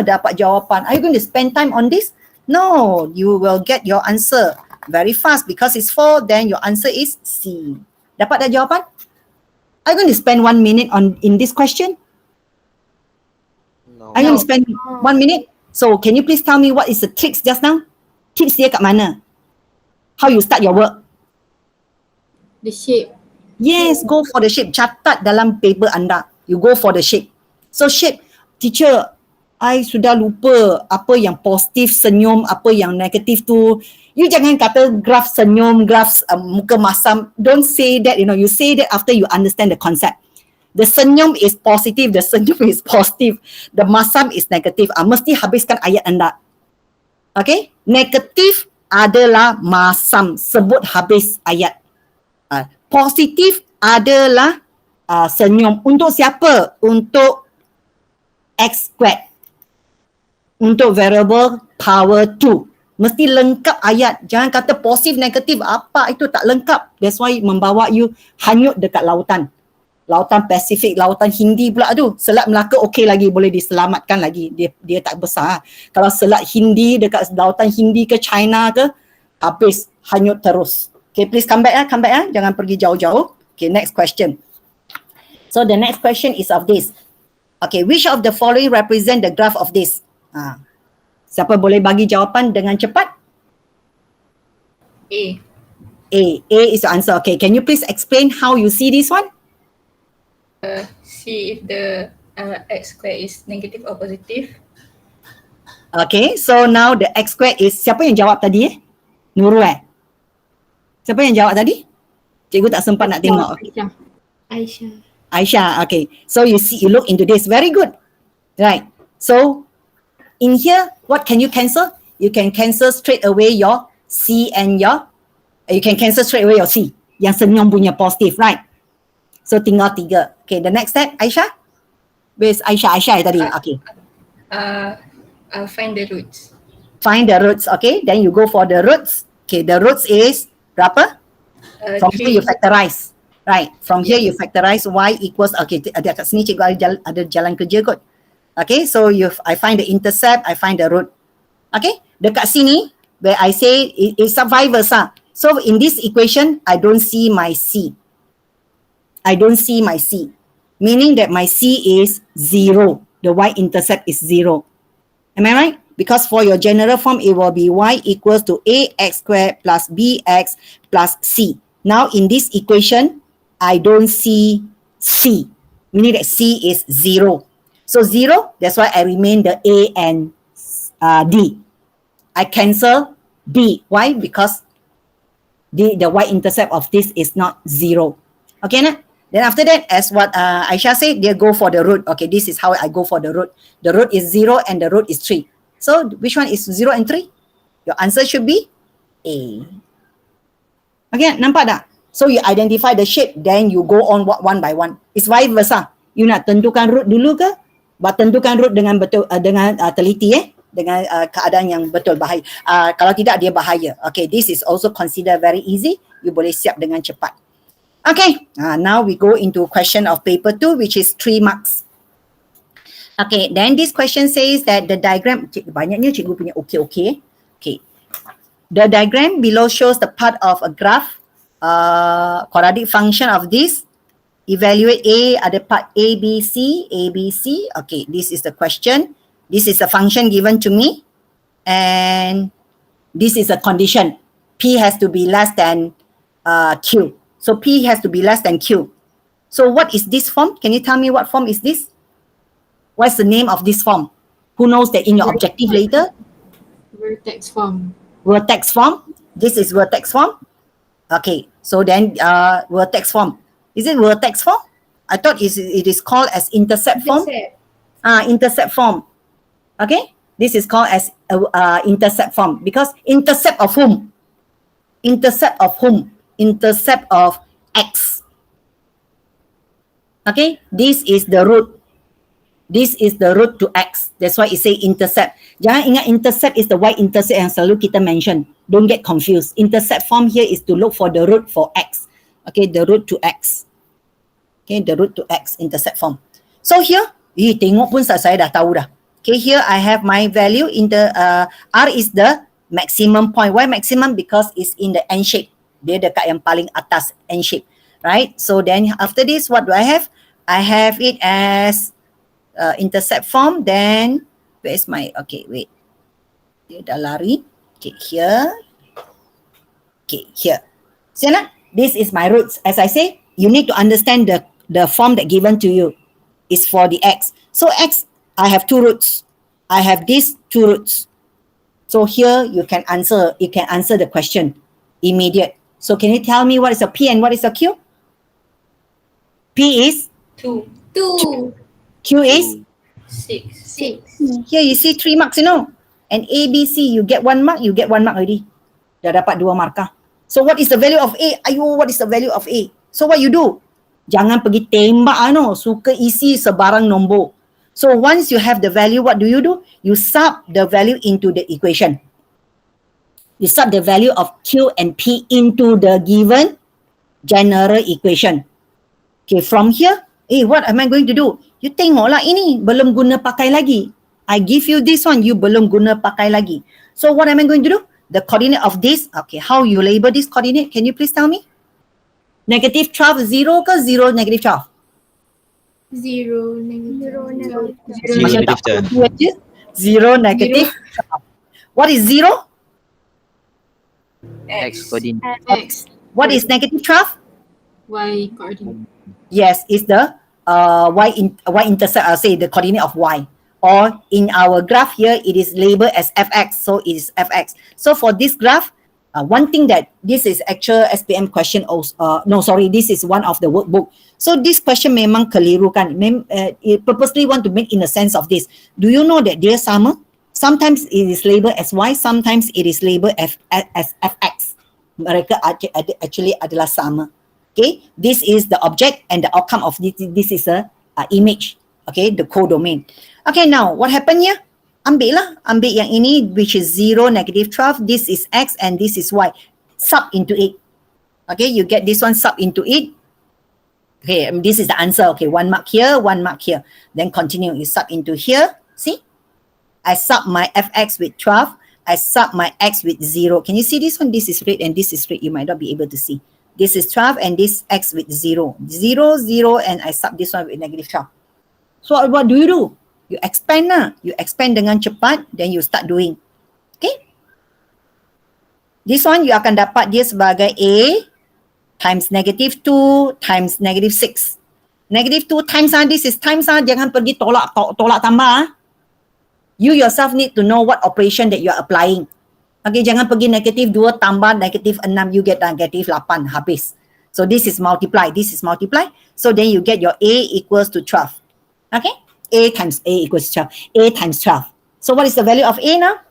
dapat jawapan. Are you going to spend time on this? No, you will get your answer very fast because it's 4, then your answer is C. Dapat dah jawapan? Are you going to spend 1 minute in this question? No. Are you going to spend 1 minute? So can you please tell me what is the tricks just now? Tips dia kat mana? How you start your work? The shape. Yes, go for the shape. Catat dalam paper anda. You go for the shape. So shape, teacher, I sudah lupa apa yang positif senyum, apa yang negatif tu. You jangan kata graf senyum, graf muka masam. Don't say that, you say that after you understand the concept. The senyum is positive, the senyum is positive. The masam is negative. Mesti habiskan ayat anda. Okay? Negatif adalah masam. Sebut habis ayat. Positif adalah senyum. Untuk siapa? Untuk x squared. Untuk variable power 2. Mesti lengkap ayat. Jangan kata positif, negatif. Apa itu tak lengkap. That's why membawa you hanyut dekat lautan. Lautan Pasifik, lautan Hindi pula tu. Selat Melaka okey lagi, boleh diselamatkan lagi. Dia tak besar. Kalau selat Hindi dekat lautan Hindi ke China ke, habis hanyut terus. Okay, please come back ya. Jangan pergi jauh-jauh. Okay, next question. So the next question is of this. Okay, which of the following represent the graph of this? Siapa boleh bagi jawapan dengan cepat? A. A is the answer. Okay, can you please explain how you see this one? See if the x squared is negative or positive. Okay, so now the x squared is, siapa yang jawab tadi Nurul Siapa yang jawab tadi? Cikgu tak sempat nak tengok. Aisyah, okay. So you look into this. Very good. Right. So in here, what can you cancel? You can cancel straight away your C and you can cancel straight away your C. Yang senyum punya positif, right? So tinggal 3. Okay, the next step, Aisyah? Where's Aisyah tadi? Okay. I'll find the roots. Find the roots, okay. Then you go for the roots. Okay, the roots is berapa? From here you factorize. Right, from here you factorize y equals, okay, ada kat sini cikgu ada jalan kerja kot. Okay, so I find the intercept, I find the root. Okay, dekat sini, where I say it's vice versa. So in this equation, I don't see my C. Meaning that my C is 0. The y-intercept is 0. Am I right? Because for your general form, it will be y equals to ax squared plus bx plus c. Now in this equation, I don't see c, meaning that c is 0. So 0, that's why I remain the a and d. I cancel b. Why? Because the y-intercept of this is not 0. Okay, na? Then after that, as what Aisha said, they go for the root. Okay, this is how I go for the root. The root is 0 and the root is 3. So which one is 0 and 3? Your answer should be A. Okay, nampak tak? So you identify the shape, then you go on one by one. It's vice versa. You nak tentukan root dulu ke? Tentukan root dengan betul, dengan teliti dengan keadaan yang betul bahaya. Kalau tidak, dia bahaya. Okay, this is also considered very easy. You boleh siap dengan cepat. Okay, now we go into question of paper 2, which is 3 marks. Okay, then this question says that the diagram, banyaknya cikgu punya okay. The diagram below shows the part of a graph, quadratic function of this. Evaluate A, ada part A, B, C. Okay, this is the question. This is a function given to me. And this is a condition. P has to be less than Q. So P has to be less than Q. So what is this form? Can you tell me what form is this? What's the name of this form? Who knows that in your objective later? Vertex form. Vertex form. This is vertex form. Okay, so then vertex form. Is it vertex form? I thought it is called as intercept form. Intercept form. Okay, this is called as intercept form because intercept of whom? Intercept of whom? Intercept of x. Okay, this is the root. This is the root to x. That's why it say intercept. Jangan ingat intercept is the y-intercept yang selalu kita mention. Don't get confused. Intercept form here is to look for the root for x. Okay, the root to x. Okay, the root to x, intercept form. So here, tengok pun saya dah tahu dah. Okay, here I have my value in the, R is the maximum point. Why maximum? Because it's in the N shape. Dia dekat yang paling atas N shape. right? So then after this, what do I have? I have it as intercept form. Then where's my, okay, wait. Dia dah lari. Okay, here. Okay, here. See na? This is my roots. As I say, you need to understand the form that given to you is for the x. So x, I have two roots. I have these two roots. So here you can answer the question immediate. So can you tell me what is a P and what is a Q? P is 2, Q is 6. here you see 3 marks, you know. And A, B, C, you get 1 mark, you get 1 mark already. Dah dapat 2 markah. So what is the value of A? Ayo, what is the value of A? So what you do? Jangan pergi tembak suka isi sebarang nombor. So once you have the value, what do? You sub the value into the equation. You sub the value of Q and P into the given general equation. Okay, from here, what am I going to do? You tengoklah ini, belum guna pakai lagi. I give you this one, you belum guna pakai lagi. So what am I going to do? The coordinate of this, okay, how you label this coordinate? Can you please tell me? Negative 12, 0 ke 0, negative 12? 0, negative. 0 negative 12. 0, negative 12. What is 0? X coordinate. X. What is negative 12? Y coordinate. Yes, it's the y-intercept, I'll say the coordinate of y. Or in our graph here, it is labeled as fx, so it is fx. So for this graph, one thing that this is actual SPM question also, this is one of the workbook. So this question memang keliru kan. It purposely want to make in the sense of this. Do you know that dia sama? Sometimes it is labeled as y, sometimes it is labeled as fx. Mereka actually adalah sama. Okay, this is the object and the outcome of this is a image. Okay, the codomain. Okay, now what happened here? Ambil yang ini, which is 0, negative 12. This is x and this is y. Sub into it. Okay, you get this one sub into it. Okay, this is the answer. Okay, 1 mark here, 1 mark here. Then continue. You sub into here. See? I sub my fx with 12. I sub my x with 0. Can you see this one? This is red and this is red. You might not be able to see. This is 12 and this x with 0. 0, 0, and I sub this one with negative 12. So what do? You expand lah. You expand dengan cepat, then you start doing. Okay? This one you akan dapat dia sebagai A times negative 2 times negative 6. Negative 2 times this is times jangan pergi tolak tambah. You yourself need to know what operation that you are applying. Okay, jangan pergi negative 2 tambah negative 6, you get negative 8, habis. So this is multiply, So then you get your A equals to 12. Okay? A times A equals 12. A times 12. So what is the value of A now?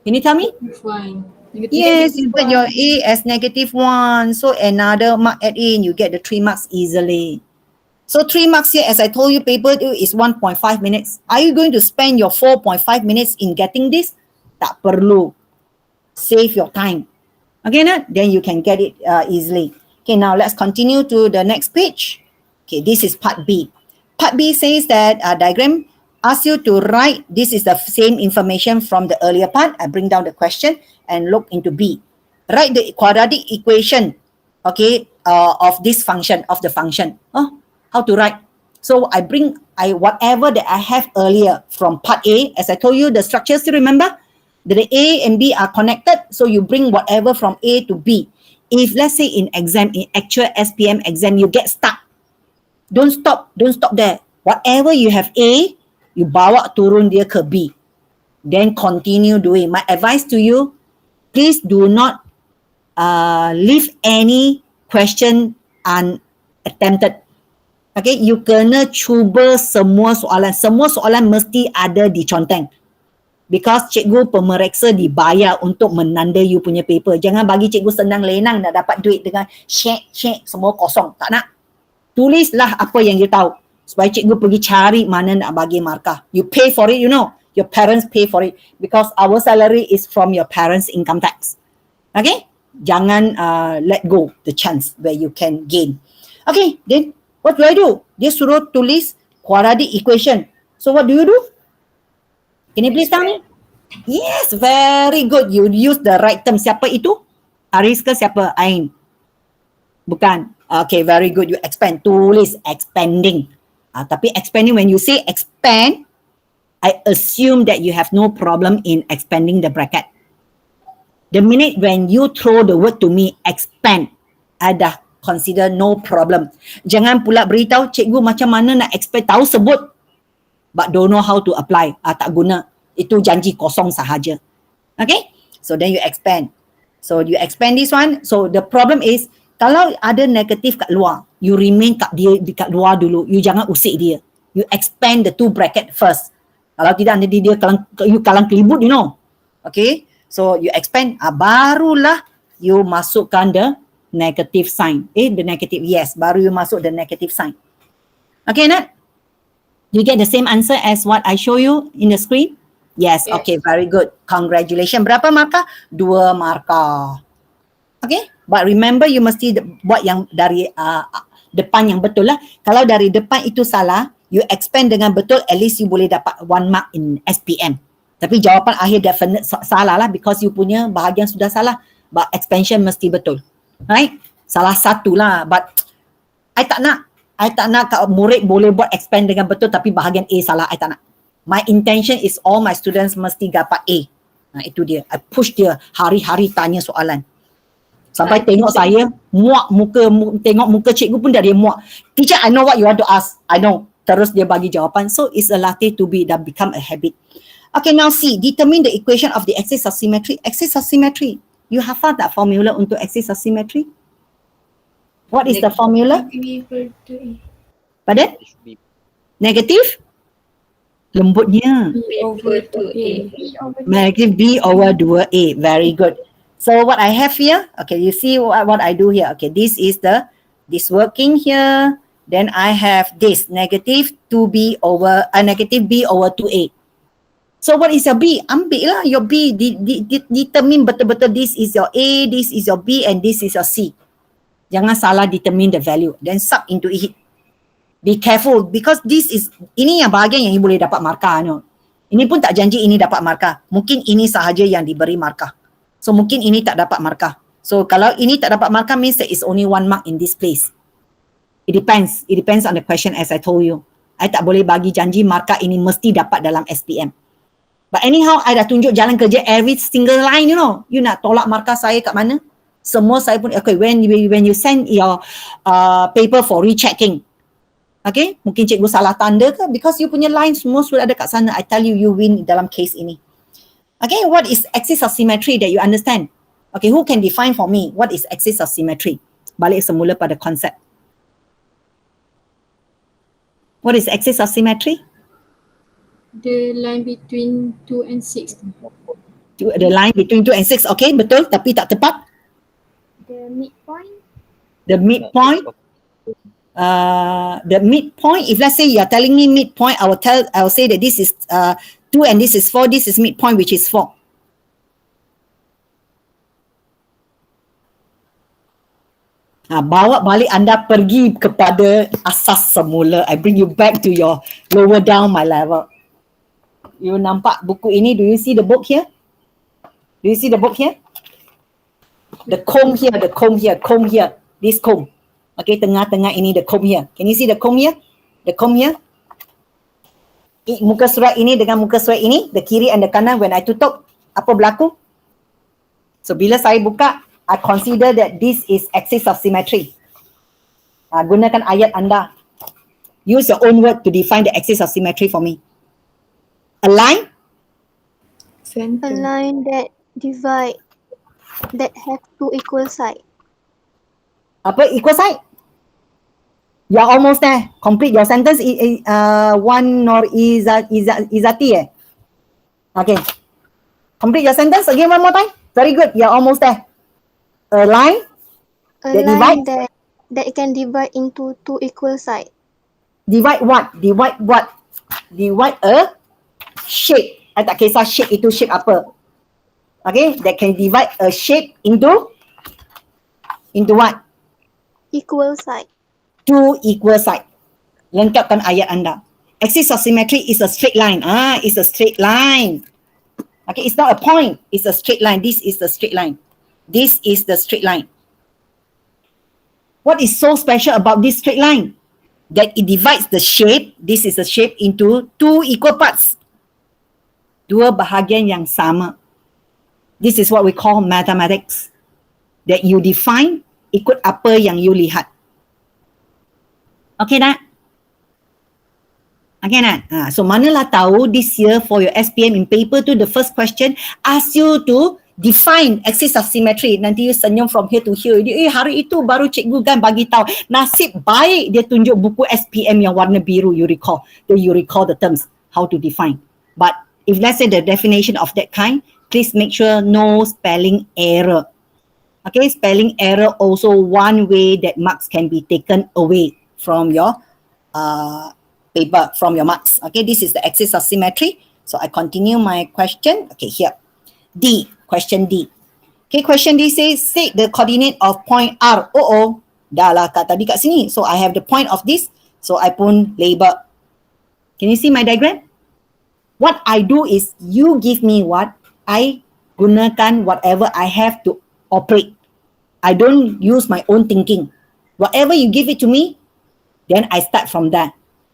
Can you tell me? 1. Yes, you get your A as negative 1. So another mark add in, you get the 3 marks easily. So 3 marks here, as I told you, paper 2 is 1.5 minutes. Are you going to spend your 4.5 minutes in getting this? Tak perlu. Save your time. Okay, then you can get it easily. Okay, now let's continue to the next page. Okay, this is part B. Part B says that diagram asks you to write, this is the same information from the earlier part. I bring down the question and look into B. Write the quadratic equation, okay, of this function, of the function. Oh, how to write? So whatever that I have earlier from part A, as I told you, the structure, still remember? The A and B are connected, so you bring whatever from A to B. If let's say in actual SPM exam, you get stuck, don't stop there. Whatever you have A, you bawa turun dia ke B. Then continue doing. My advice to you, please do not leave any question unattempted. Okay, you kena cuba semua soalan. Semua soalan mesti ada di conteng. Because cikgu pemeriksa dibayar untuk menanda you punya paper. Jangan bagi cikgu senang lenang nak dapat duit dengan shake semua kosong. Tak nak. Tulislah apa yang you tahu. Supaya cikgu pergi cari mana nak bagi markah. You pay for it, you know. Your parents pay for it. Because our salary is from your parents' income tax. Okay? Jangan let go the chance where you can gain. Okay, then what do I do? Dia suruh tulis quadratic equation. So what do you do? Can you please tell me? Yes, very good. You use the right term. Siapa itu? Aris ke siapa? Ain. Bukan. Okay, very good. You expand. Tulis expanding. Tapi expanding, when you say expand, I assume that you have no problem in expanding the bracket. The minute when you throw the word to me, expand, I dah consider no problem. Jangan pula beritahu cikgu macam mana nak expand, tahu sebut but don't know how to apply. Tak guna. Itu janji kosong sahaja. Okay? So then you expand. So you expand this one. So the problem is, kalau ada negatif kat luar, you remain kat dia dekat luar dulu. You jangan usik dia. You expand the two bracket first. Kalau tidak, nanti dia kalang kelibut, you know. Okay? So you expand, barulah you masukkan the negative sign. The negative, yes. Baru you masuk the negative sign. Okay, Nat? You get the same answer as what I show you in the screen? Yes. Okay, very good. Congratulations. Berapa markah? 2 markah. Okay? But remember, you mesti buat yang dari depan yang betul lah. Kalau dari depan itu salah, you expand dengan betul, at least you boleh dapat 1 mark in SPM. Tapi jawapan akhir definite salah lah, because you punya bahagian sudah salah. But expansion mesti betul. Right? Salah satu lah. But I tak nak murid boleh buat expand dengan betul tapi bahagian A salah. I tak nak. My intention is all my students mesti dapat A. Itu dia. I push dia hari-hari tanya soalan. Sampai tengok saya muak tengok muka cikgu pun dah dia muak. Teacher, I know what you want to ask. I know. Terus dia bagi jawapan. So it's a latih to be, dah become a habit. Okay, now see, determine the equation of the axis of symmetry. Axis of symmetry. You hafal that formula untuk axis of symmetry? What is the formula? Pardon? Negative? Lembutnya. B over 2A. Negative B over 2A. Very good. So what I have here, okay, you see what I do here. Okay, this is this working here. Then I have this, negative 2B over, negative B over 2A. So what is your B? Ambil lah your B. Determine betul-betul this is your A, this is your B, and this is your C. Jangan salah determine the value. Then sub into it. Be careful because ini yang bahagian yang boleh dapat markah. No? Ini pun tak janji ini dapat markah. Mungkin ini sahaja yang diberi markah. So mungkin ini tak dapat markah. So kalau ini tak dapat markah means there is only 1 mark in this place. It depends. It depends on the question as I told you. I tak boleh bagi janji markah ini mesti dapat dalam SPM. But anyhow, I dah tunjuk jalan kerja every single line, you know. You nak tolak markah saya kat mana? Semua saya pun, okay, when you send your paper for rechecking, okay, mungkin cikgu salah tanda ke? Because you punya line semua sudah ada kat sana. I tell you, you win dalam case ini. Okay, what is axis of symmetry that you understand? Okay, who can define for me what is axis of symmetry? Balik semula pada konsep. What is axis of symmetry? The line between 2 and 6. The line between 2 and 6. Okay, betul tapi tak tepat. The midpoint. The midpoint. The midpoint, if let's say you are telling me midpoint, I will say that this is 2 and this is 4. This is midpoint, which is 4. Bawa balik anda pergi kepada asas semula. I bring you back to your lower down my level. You nampak buku ini? Do you see the book here? Do you see the book here? The comb here, the comb here, comb here. This comb. Okay, tengah-tengah ini the comb here. Can you see the comb here? The comb here. Muka surat ini dengan muka surat ini, the kiri and the kanan, when I tutup, apa berlaku? So bila saya buka, I consider that this is axis of symmetry. Gunakan ayat anda. Use your own word to define the axis of symmetry for me. A line? A line that have 2 equal sides. Apa equal side? You're almost there. Complete your sentence. One nor izati Okay. Complete your sentence again one more time. Very good. You're almost there. A line that can divide into 2 equal sides. Divide what? Divide what? Divide a shape. I tak kisah shape itu shape apa. Okay, that can divide a shape into what? Equal side. 2 equal side. Lengkapkan ayat anda. Axis of symmetry is a straight line. It's a straight line. Okay, it's not a point. It's a straight line. This is the straight line. This is the straight line. What is so special about this straight line? That it divides the shape, this is a shape, into two equal parts. Dua bahagian yang sama. This is what we call mathematics. That you define ikut apa yang you lihat. Okay tak? Okay tak? So manalah tahu this year for your SPM in paper tu, the first question ask you to define axis of symmetry. Nanti you senyum from here to here. Hari itu baru cikgu kan bagi tahu. Nasib baik dia tunjuk buku SPM yang warna biru, you recall. Then you recall the terms, how to define. But if let's say the definition of that kind, please make sure no spelling error. Okay, spelling error also one way that marks can be taken away from your paper, from your marks. Okay, this is the axis of symmetry. So I continue my question. Okay, here. D, question D. Okay, question D says, state the coordinate of point R. Dah lah tadi kat sini. So I have the point of this. So I pun label. Can you see my diagram? What I do is, you give me what, I gunakan whatever I have to operate. I don't use my own thinking. Whatever you give it to me, then I start from that.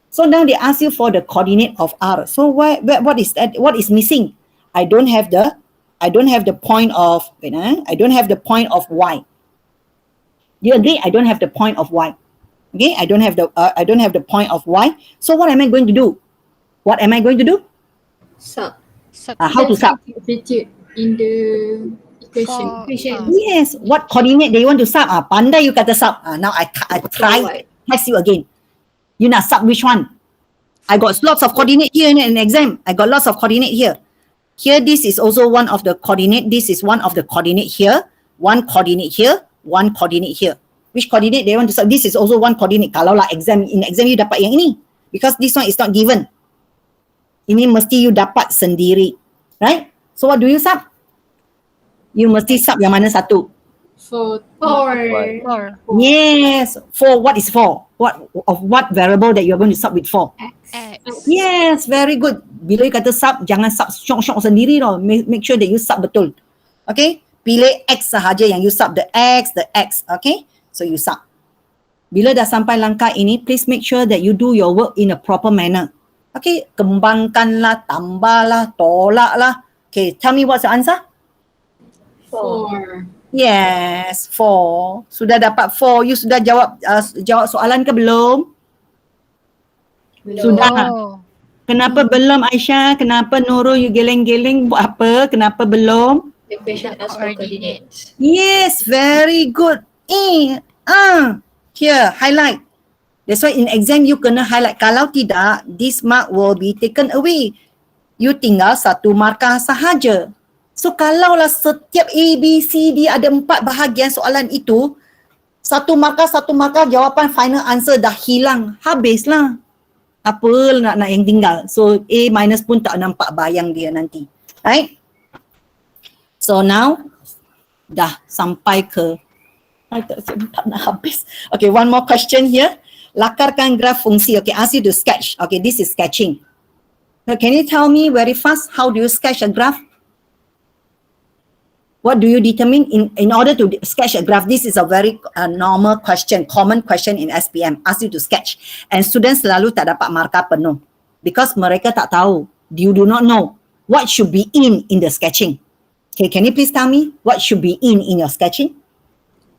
So now they ask you for the coordinate of R. So what is that? What is missing? I don't have the point of, I don't have the point of Y. Do you agree? I don't have the point of Y. Okay, I don't have the point of Y. So what am I going to do? What am I going to do? Sub. How to sub? Substitute in the equation. Yes. What coordinate they want to sub? Pandai you kata sub. Now I try test you again. You nak sub which one? I got lots of coordinate here in an exam. I got lots of coordinate here. Here, this is also one of the coordinate. This is one of the coordinate here. One coordinate here. One coordinate here. Which coordinate they want to sub? This is also one coordinate. Kalau lah in exam you dapat yang ini. Because this one is not given. Ini mesti you dapat sendiri. Right? So what do you sub? You mesti sub yang mana satu? Four. Yes. 4. What is 4? What variable that you are going to sub with 4? X. Yes, very good. Bila you kata sub, jangan sub syok-syok sendiri tau. Make sure that you sub betul. Okay? Pilih X sahaja yang you sub. The X. Okay? So you sub. Bila dah sampai langkah ini, please make sure that you do your work in a proper manner. Okay? Kembangkanlah, tambahlah, tolaklah. Okay, tell me what's the answer? 4. Yes, 4. Sudah dapat 4. You sudah jawab soalan ke belum? Sudah. Kenapa belum, Aisyah? Kenapa Nurul you geleng-geleng buat apa? Kenapa belum? The question asks for coordinates. Yes, very good. Here, highlight. That's why in exam you kena highlight. Kalau tidak, this mark will be taken away. You tinggal satu markah sahaja. So kalaulah setiap A, B, C, D ada 4 bahagian soalan itu, satu markah jawapan final answer dah hilang. Habislah. Apa nak yang tinggal. So A minus pun tak nampak bayang dia nanti. Right? So now, dah sampai ke, tak nak habis. Okay, one more question here. Lakarkan graf fungsi. Okay, ask you to sketch. Okay, this is sketching. Now, can you tell me very fast, how do you sketch a graph? What do you determine in order to sketch a graph? This is a very normal question, common question in SPM. Ask you to sketch. And students selalu tak dapat markah penuh. Because mereka tak tahu. You do not know what should be in the sketching. Okay, can you please tell me what should be in your sketching?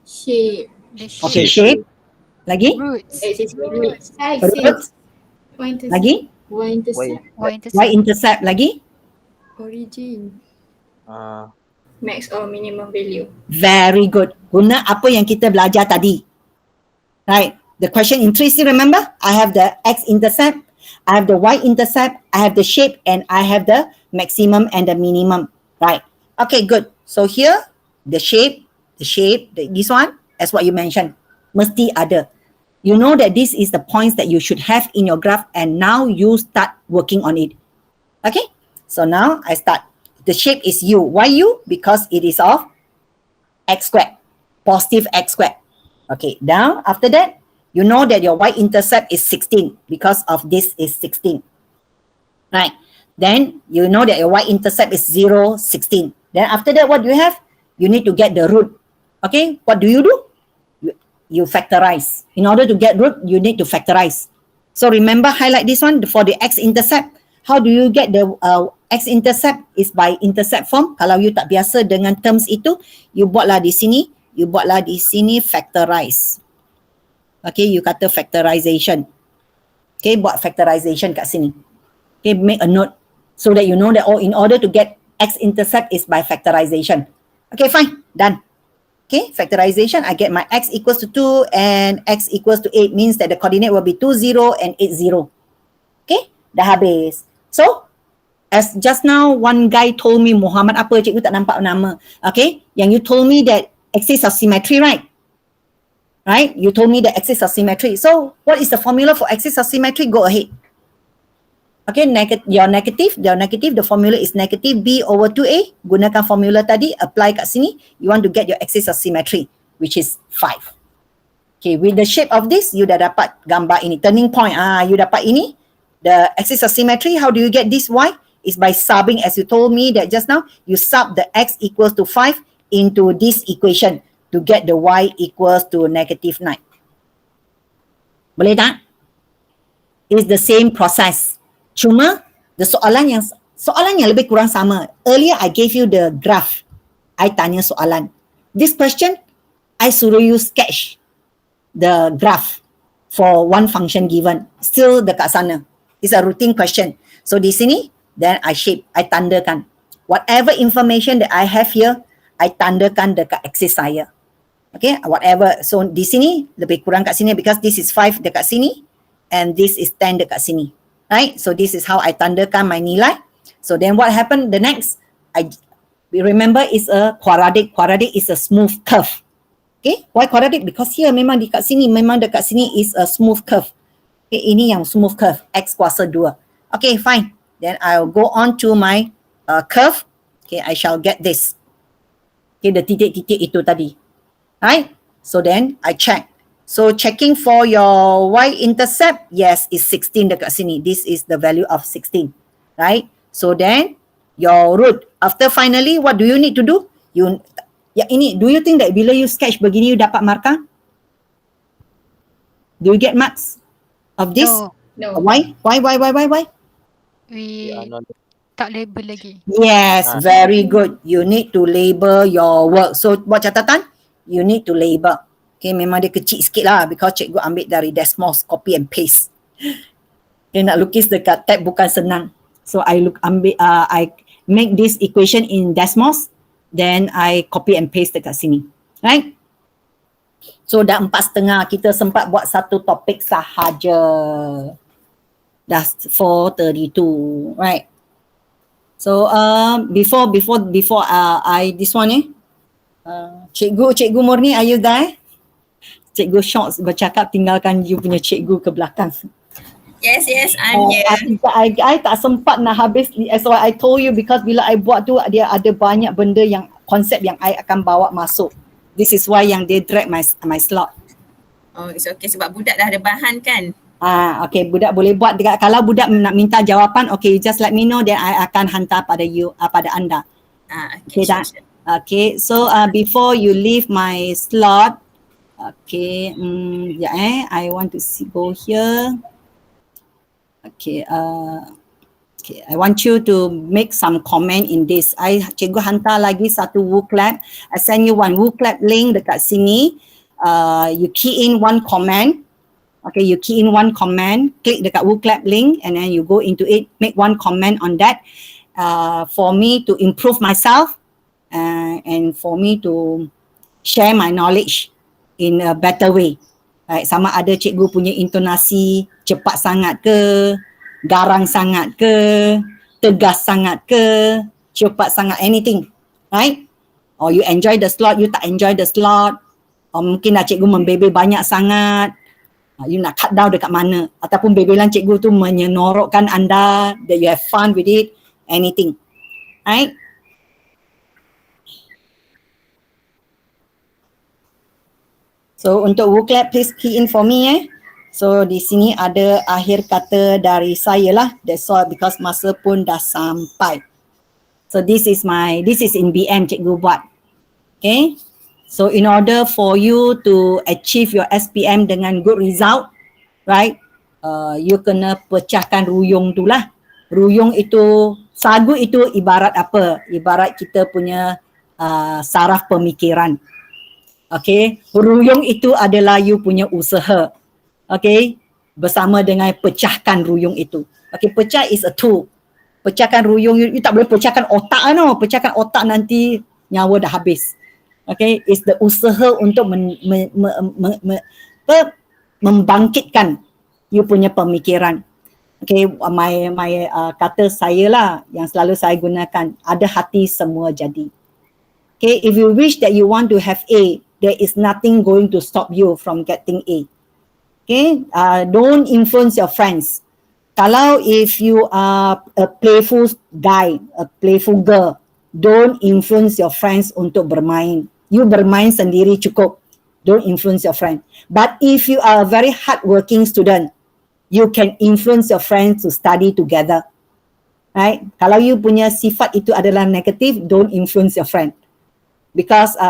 Shape. Okay, shape. Lagi? Roots. Roots. Lagi? Y-intercept. Lagi? Origin. Max or minimum value. Very good. Guna apa yang kita belajar tadi. Right. The question in 3, still remember? I have the x-intercept, I have the y-intercept, I have the shape, and I have the maximum and the minimum. Right. Okay, good. So here, the shape, this one, as what you mentioned, mesti ada. You know that this is the points that you should have in your graph, and now you start working on it. Okay? So now I start. The shape is U. Why U? Because it is of x squared, positive x squared. Okay, now after that, you know that your y-intercept is 16 because of this is 16. Right. Then you know that your y-intercept is 0, 16. Then after that, what do you have? You need to get the root. Okay, what do? you factorize. In order to get root, you need to factorize. So remember, highlight this one for the x-intercept. How do you get the x-intercept? Is by intercept form. Kalau you tak biasa dengan terms itu, you buatlah di sini. You buatlah di sini factorize. Okay, you kata factorization. Okay, buat factorization kat sini. Okay, make a note so that you know that, oh, in order to get x-intercept is by factorization. Okay, fine, done. Okay, factorization, I get my x equals to 2 and x equals to 8 means that the coordinate will be 2, 0 and 8, 0. Okay, dah habis. So, as just now, one guy told me, Muhammad apa, cikgu tak nampak nama. Okay, yang you told me that axis of symmetry, right? Right, you told me the axis of symmetry. So, what is the formula for axis of symmetry? Go ahead. Okay, your negative, the formula is negative b over 2a. Gunakan formula tadi, apply kat sini. You want to get your axis of symmetry, which is 5. Okay, with the shape of this, you dah dapat gambar ini. Turning point, you dapat ini. The axis of symmetry, how do you get this y? Is by subbing, as you told me that just now, you sub the x equals to 5 into this equation to get the y equals to negative 9. Boleh tak? It's the same process. Cuma the soalan yang lebih kurang sama. Earlier I gave you the graph. I tanya soalan. This question, I suruh you sketch the graph for one function given. Still dekat sana. It's a routine question. So di sini, then I tandakan. Whatever information that I have here, I tandakan dekat axis saya. Okay, whatever. So di sini, lebih kurang kat sini because this is 5 dekat sini and this is 10 dekat sini. Right? So this is how I tandakan my nilai. So then what happened? The next, we remember is a quadratic. Quadratic is a smooth curve. Okay? Why quadratic? Because here memang dekat sini is a smooth curve. Okay, ini yang smooth curve, x kuasa 2. Okay, fine. Then I'll go on to my curve. Okay, I shall get this. Okay, the titik-titik itu tadi. Right? So then I check. So checking for your y-intercept, yes, is 16 dekat sini. This is the value of 16, right? So then your root. After finally, what do you need to do? Do you think that bila you sketch begini, you dapat markah? Do you get marks of this? No. Why? We tak label lagi. Yes, very good. You need to label your work. So buat catatan, you need to label. Okay, memang dia kecil sikit lah because cikgu ambil dari Desmos, copy and paste. Okay, nak lukis dekat tab bukan senang. So I make this equation in Desmos, then I copy and paste dekat sini. Right? So dah 4:30, kita sempat buat satu topik sahaja. Dah 4:32, right? So before this one Cikgu Murni, are you there? Cikgu Shorts bercakap tinggalkan you punya cikgu ke belakang. Yes, I'm here. I tak sempat nak habis. So I told you because bila I buat tu dia ada banyak benda yang konsep yang I akan bawa masuk. This is why yang they drag my slot. Oh, it's okay sebab budak dah ada bahan kan? Okay, budak boleh buat. Kalau budak nak minta jawapan, okay, just let me know, then I akan hantar pada you, pada anda. Okay, sure. Okay, so before you leave my slot, okay, I want to go here. Okay, I want you to make some comment in this. Cikgu hantar lagi satu WooClap. I send you one WooClap link dekat sini. You key in one comment. Okay, you key in one comment, click dekat WooClap link and then you go into it, make one comment on that for me to improve myself and for me to share my knowledge in a better way. Right, sama ada cikgu punya intonasi cepat sangat ke, garang sangat ke, tegas sangat ke, cepat sangat, anything. Right? Or you enjoy the slot, you tak enjoy the slot. Or mungkin dah cikgu membebel banyak sangat. You nak cut down dekat mana. Ataupun bebelan cikgu tu menyenorokkan anda, that you have fun with it, anything. Right? So untuk WooClap, please key in for me. So di sini ada akhir kata dari saya lah. That's all because masa pun dah sampai. So this is in BM cikgu buat. Okay. So in order for you to achieve your SPM dengan good result, right, you kena pecahkan ruyung tu lah. Ruyung itu, sagu itu ibarat apa? Ibarat kita punya saraf pemikiran. Okay, ruyung itu adalah you punya usaha. Okay, bersama dengan pecahkan ruyung itu. Okay, pecah is a tool. Pecahkan ruyung, you tak boleh pecahkan otak no. Pecahkan otak nanti nyawa dah habis. Okay, it's the usaha untuk membangkitkan you punya pemikiran. Okay, my kata saya lah yang selalu saya gunakan, ada hati semua jadi. Okay, if you wish that you want to have A, there is nothing going to stop you from getting A. Okay, don't influence your friends. Kalau if you are a playful guy, a playful girl, don't influence your friends untuk bermain. You bermain sendiri cukup. Don't influence your friend. But if you are a very hardworking student, you can influence your friends to study together. Right? Kalau you punya sifat itu adalah negatif, don't influence your friend. Because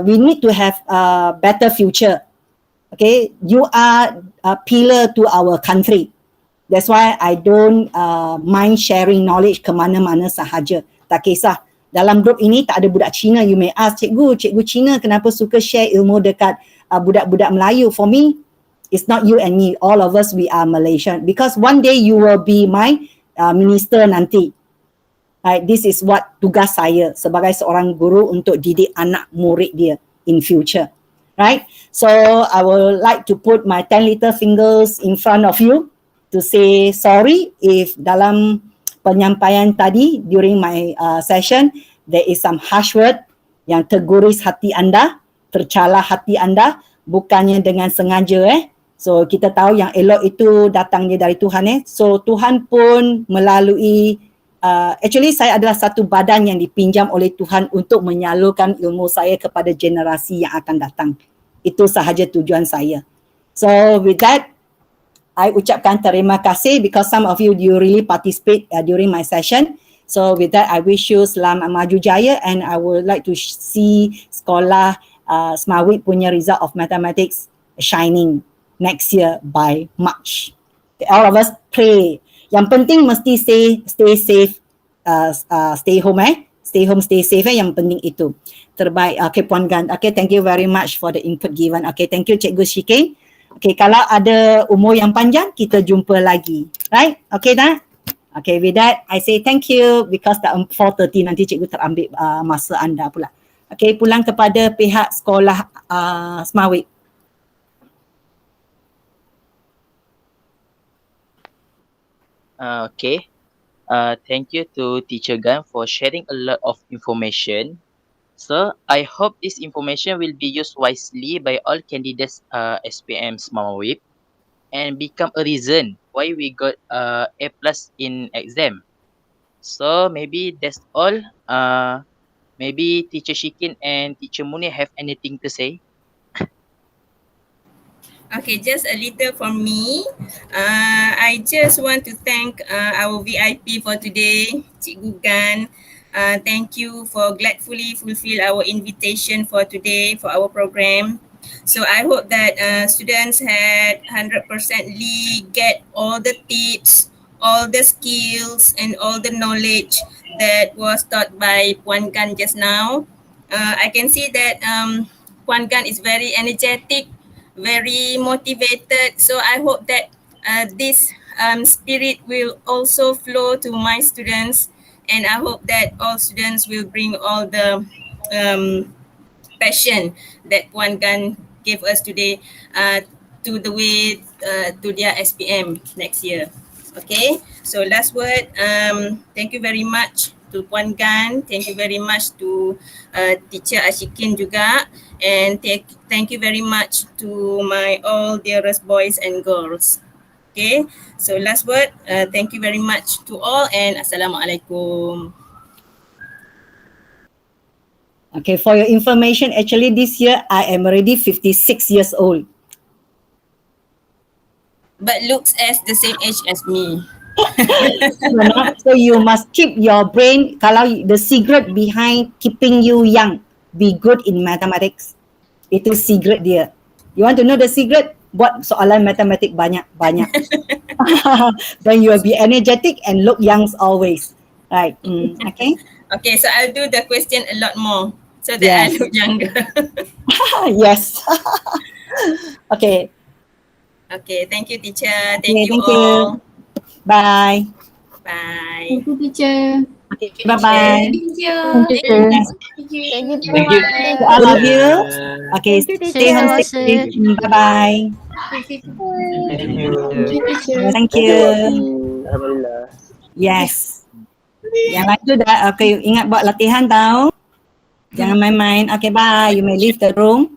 we need to have a better future. Okay? You are a pillar to our country. That's why I don't mind sharing knowledge ke mana-mana sahaja. Tak kisah. Dalam grup ini tak ada budak Cina. You may ask, cikgu Cina kenapa suka share ilmu dekat budak-budak Melayu? For me, it's not you and me. All of us, we are Malaysian. Because one day you will be my minister nanti. Right? This is what tugas saya sebagai seorang guru untuk didik anak murid dia in future. Right? So, I would like to put my 10 little fingers in front of you to say sorry if dalam penyampaian tadi during my session there is some harsh word yang terguris hati anda, tercalah hati anda, bukannya dengan sengaja So kita tahu yang elok itu datangnya dari Tuhan So Tuhan pun melalui actually saya adalah satu badan yang dipinjam oleh Tuhan untuk menyalurkan ilmu saya kepada generasi yang akan datang. Itu sahaja tujuan saya. So with that, I ucapkan terima kasih because some of you really participate during my session. So with that, I wish you selamat maju jaya and I would like to see sekolah Maiwp punya result of mathematics shining next year by March. Okay, all of us pray. Yang penting mesti stay safe, stay home Stay home, stay safe yang penting itu. Terbaik. Okay, Puan Gan. Okay, thank you very much for the input given. Okay, thank you Cikgu Shikin. Okay, kalau ada umur yang panjang, kita jumpa lagi. Right? Okay dah? Okay, with that, I say thank you because dah 4:30 nanti cikgu terambil masa anda pula. Okay, pulang kepada pihak sekolah Maiwp. Okay. Thank you to Teacher Gan for sharing a lot of information. So, I hope this information will be used wisely by all candidates SPM Maiwp and become a reason why we got A+ in exam. So, maybe that's all. Maybe Teacher Shikin and Teacher Munir have anything to say? Okay, just a little from me. I just want to thank our VIP for today, Cikgu Gan. Thank you for gladfully fulfill our invitation for today for our program. So I hope that students had 100%ly get all the tips, all the skills and all the knowledge that was taught by Puan Gan just now. I can see that Puan Gan is very energetic, very motivated. So I hope that this spirit will also flow to my students. And I hope that all students will bring all the passion that Puan Gan gave us today to the way to their SPM next year. Okay, so last word, thank you very much to Puan Gan, thank you very much to Teacher Ashikin juga, and thank you very much to my all dearest boys and girls. Okay, so last word, thank you very much to all and Assalamualaikum. Okay, for your information, actually this year I am already 56 years old. But looks as the same age as me. So you must keep your brain, kalau the secret behind keeping you young, be good in mathematics. Itu secret dia. You want to know the secret? Buat soalan matematik banyak-banyak. Then you will be energetic and look young always. Right. Okay. Okay, so I'll do the question a lot more so that Yes. I look younger. Yes. Okay. Okay, thank you teacher. Okay, Thank you thank you. all. Bye. Bye. Thank you, teacher. Okay, bye-bye. Thank you. Thank you. Yes. Thank you. Thank you. I love you. Okay, Thank you, stay home teacher. safe. Bye-bye. Thank you. Thank you, teacher. Thank you. Alhamdulillah. Yes. Yang lain tu dah, okay, ingat buat latihan tau. Jangan main-main. Okay, bye. You may leave the room.